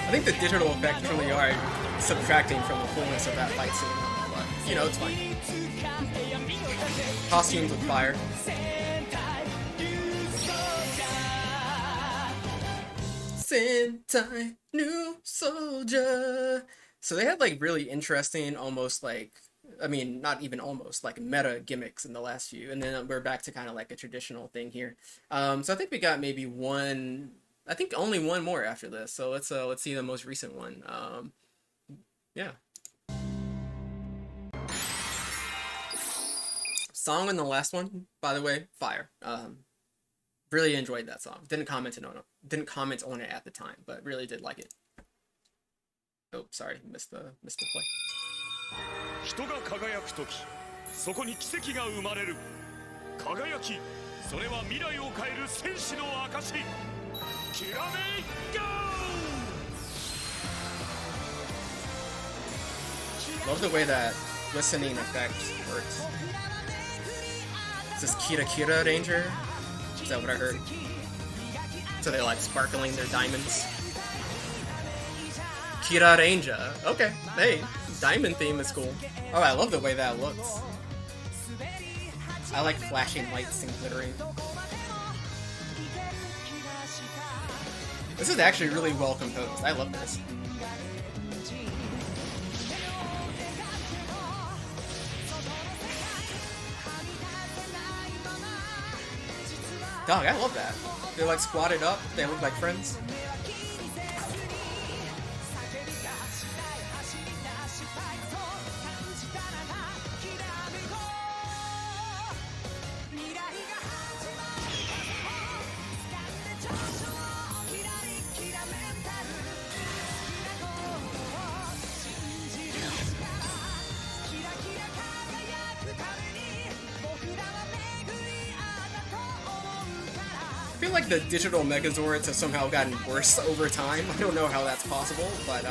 Speaker 1: I think the digital effects really are subtracting from the fullness of that fight scene, but you know, it's fine. Costumes with fire. Sentai new soldier. So they had like really interesting, almost like I mean, not even almost, like meta gimmicks in the last few, and then we're back to kind of like a traditional thing here. So I think we got maybe one. I think only one more after this. So let's see the most recent one. Yeah. Song on the last one, by the way, fire. Really enjoyed that song. Didn't comment on it at the time, but really did like it. Oh, sorry, missed the play.
Speaker 7: 人が輝く時そこに奇跡が生まれる輝きそれは未来を変える戦士の証きらめいゴー
Speaker 1: Love the way that listening effect works. Is this Kira Ranger? Is that what I heard? So they're like sparkling their diamonds. Kira Ranger. Okay, hey, diamond theme is cool. Oh, I love the way that looks. I like flashing lights and glittering. This is actually really well composed. I love this. Dog, I love that. They're like squatted up. They look like friends. I feel like the digital Megazords have somehow gotten worse over time. I don't know how that's possible, but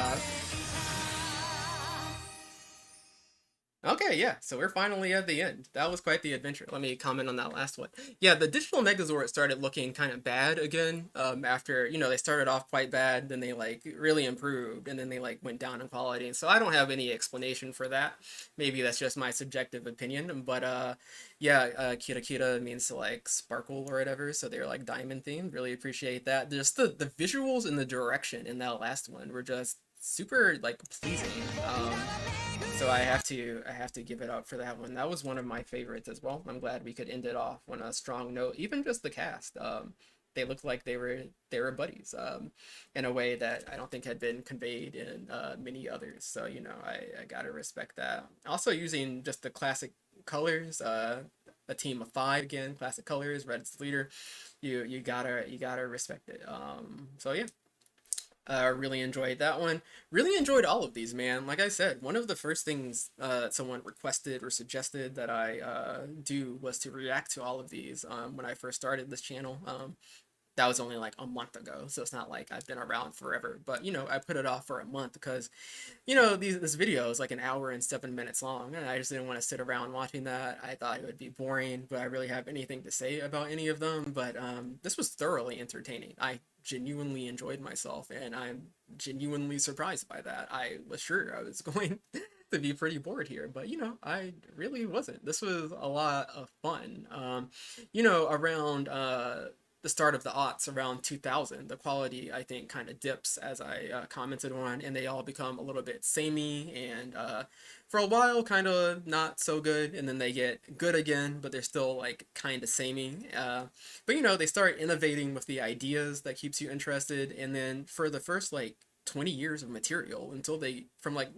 Speaker 1: okay, yeah, so we're finally at the end. That was quite the adventure. Let me comment on that last one. Yeah, the digital Megazord started looking kind of bad again, after, you know, they started off quite bad, then they, like, really improved, and then they, like, went down in quality. So I don't have any explanation for that. Maybe that's just my subjective opinion, but, yeah, Kira means to, like, sparkle or whatever, so they're, like, diamond themed. Really appreciate that. Just the visuals and the direction in that last one were just super, like, pleasing. So I have to give it up for that one. That was one of my favorites as well. I'm glad we could end it off on a strong note. Even just the cast, they looked like they were buddies, in a way that I don't think had been conveyed in many others. So, you know, I gotta respect that. Also using just the classic colors, a team of 5 again, classic colors, red is the leader. You gotta respect it. So yeah. Really enjoyed that one. Really enjoyed all of these, man. Like I said, one of the first things someone requested or suggested that I do was to react to all of these when I first started this channel. That was only like a month ago, so it's not like I've been around forever. But, you know, I put it off for a month because, you know, this video is like an hour and 7 minutes long, and I just didn't want to sit around watching that. I thought it would be boring, but I really have anything to say about any of them. But this was thoroughly entertaining. I genuinely enjoyed myself, and I'm genuinely surprised by that. I was sure I was going to be pretty bored here, but, you know, I really wasn't. This was a lot of fun. You know, around the start of the aughts, around 2000, the quality, I think, kind of dips, as I commented on, and they all become a little bit samey, and for a while kind of not so good, and then they get good again, but they're still like kind of samey. But, you know, they start innovating with the ideas that keeps you interested, and then for the first like 20 years of material, until they, from like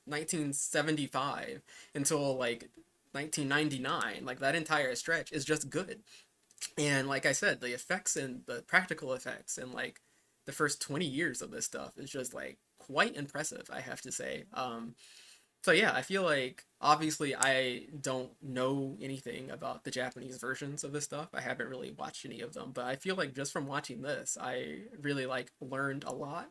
Speaker 1: 1975 until like 1999, like that entire stretch is just good. And like I said, the effects and the practical effects and like the first 20 years of this stuff is just like quite impressive, I have to say. So yeah, I feel like obviously I don't know anything about the Japanese versions of this stuff. I haven't really watched any of them, but I feel like just from watching this, I really like learned a lot.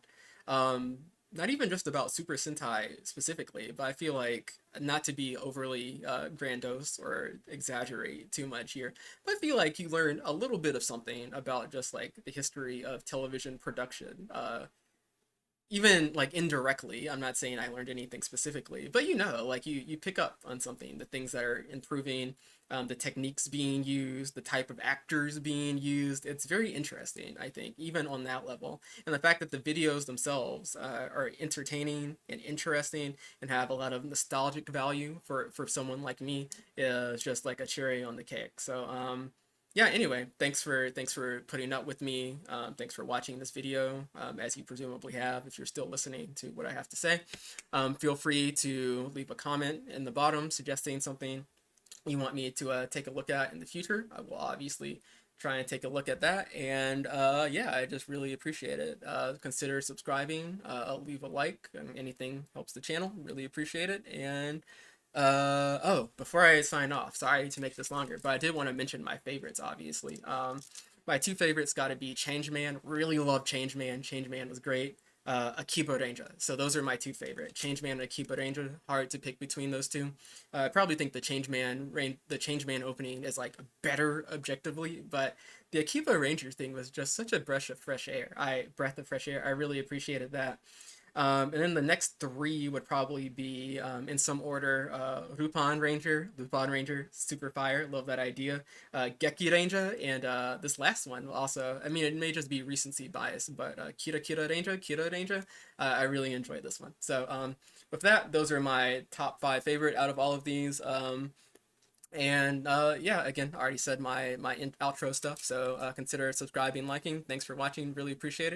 Speaker 1: Not even just about Super Sentai specifically, but I feel like, not to be overly grandiose or exaggerate too much here, but I feel like you learn a little bit of something about just like the history of television production even like indirectly, I'm not saying I learned anything specifically, but like you pick up on something, the things that are improving, the techniques being used, the type of actors being used. It's very interesting, I think, even on that level. And the fact that the videos themselves are entertaining and interesting and have a lot of nostalgic value for someone like me is just like a cherry on the cake. So yeah, anyway, thanks for putting up with me. Thanks for watching this video, as you presumably have if you're still listening to what I have to say. Feel free to leave a comment in the bottom suggesting something you want me to take a look at in the future. I will obviously try and take a look at that. And yeah, I just really appreciate it. Consider subscribing, leave a like, anything helps the channel. Really appreciate it. And oh, before I sign off, sorry to make this longer, but I did want to mention my favorites, obviously. My two favorites got to be Changeman. Really love Changeman. Changeman was great. Akiba Ranger. So those are my two favorite. Changeman and Akiba Ranger. Hard to pick between those two. I probably think the Changeman opening is like better objectively, but the Akiba Ranger thing was just such a breath of fresh air. I really appreciated that. And then the next three would probably be, in some order, Lupin Ranger, Super Fire, love that idea, Geki Ranger, and this last one also, I mean, it may just be recency bias, but Kira Ranger, I really enjoyed this one. So with that, those are my top five favorite out of all of these. And yeah, again, I already said my outro stuff, so consider subscribing, liking. Thanks for watching, really appreciate it.